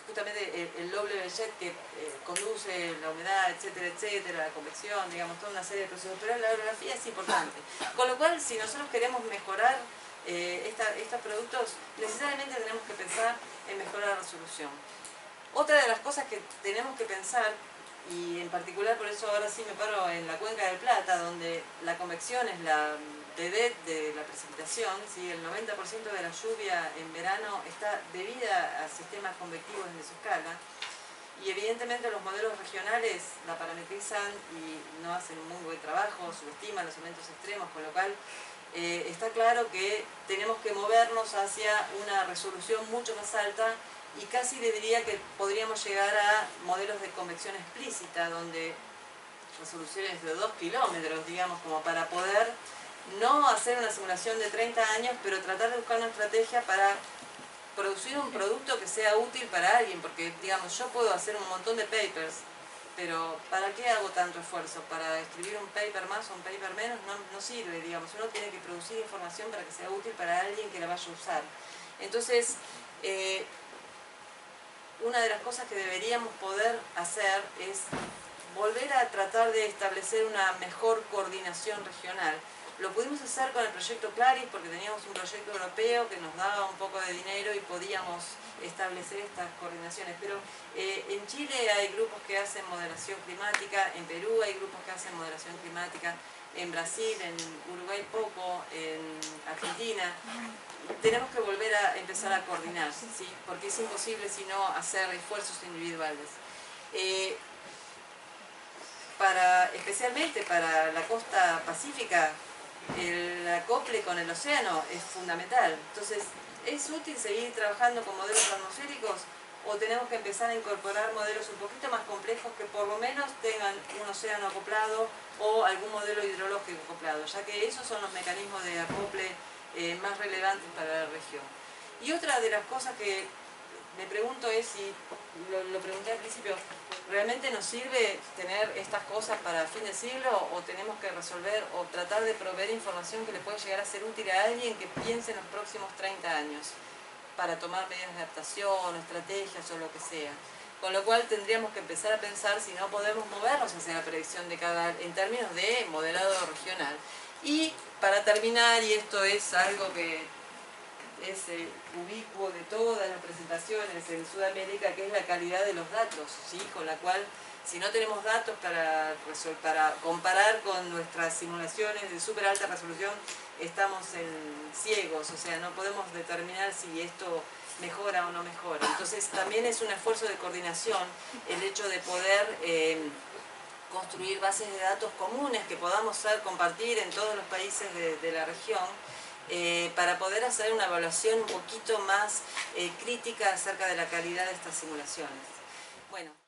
justamente el doble jet que conduce la humedad, etcétera, etcétera, la convección, digamos, toda una serie de procesos, pero la orografía es importante. Con lo cual, si nosotros queremos mejorar estos productos, necesariamente tenemos que pensar en mejorar la resolución. Otra de las cosas que tenemos que pensar, y en particular por eso ahora sí me paro en la Cuenca del Plata, donde la convección es la vedette de la precipitación, ¿sí? El 90% de la lluvia en verano está debida a sistemas convectivos en mesoscala, y evidentemente los modelos regionales la parametrizan y no hacen un muy buen trabajo, subestiman los eventos extremos, con lo cual está claro que tenemos que movernos hacia una resolución mucho más alta y casi le diría que podríamos llegar a modelos de convección explícita, donde resoluciones de 2 kilómetros, digamos, como para poder no hacer una simulación de 30 años, pero tratar de buscar una estrategia para producir un producto que sea útil para alguien, porque, digamos, yo puedo hacer un montón de papers, pero ¿para qué hago tanto esfuerzo? ¿Para escribir un paper más o un paper menos? No sirve, digamos. Uno tiene que producir información para que sea útil para alguien que la vaya a usar. Entonces, una de las cosas que deberíamos poder hacer es volver a tratar de establecer una mejor coordinación regional. Lo pudimos hacer con el proyecto Claris porque teníamos un proyecto europeo que nos daba un poco de dinero y podíamos establecer estas coordinaciones. Pero en Chile hay grupos que hacen modelación climática, en Perú hay grupos que hacen modelación climática, en Brasil, en Uruguay poco, en Argentina. Tenemos que volver a empezar a coordinar, ¿sí? Porque es imposible sino hacer esfuerzos individuales. Especialmente para la costa pacífica, el acople con el océano es fundamental. Entonces, ¿es útil seguir trabajando con modelos atmosféricos o tenemos que empezar a incorporar modelos un poquito más complejos que por lo menos tengan un océano acoplado o algún modelo hidrológico acoplado, ya que esos son los mecanismos de acople más relevantes para la región? Y otra de las cosas que me pregunto es si, lo pregunté al principio, ¿realmente nos sirve tener estas cosas para fin de siglo o tenemos que resolver o tratar de proveer información que le pueda llegar a ser útil a alguien que piense en los próximos 30 años para tomar medidas de adaptación, estrategias o lo que sea? Con lo cual tendríamos que empezar a pensar si no podemos movernos hacia la predicción de en términos de modelado regional. Y para terminar, y esto es algo que es ubicuo de todas las presentaciones en Sudamérica, que es la calidad de los datos, ¿sí? Con la cual, si no tenemos datos para comparar con nuestras simulaciones de súper alta resolución, estamos ciegos, o sea, no podemos determinar si esto mejora o no mejora. Entonces también es un esfuerzo de coordinación el hecho de poder construir bases de datos comunes que podamos compartir en todos los países de la región, para poder hacer una evaluación un poquito más crítica acerca de la calidad de estas simulaciones. Bueno.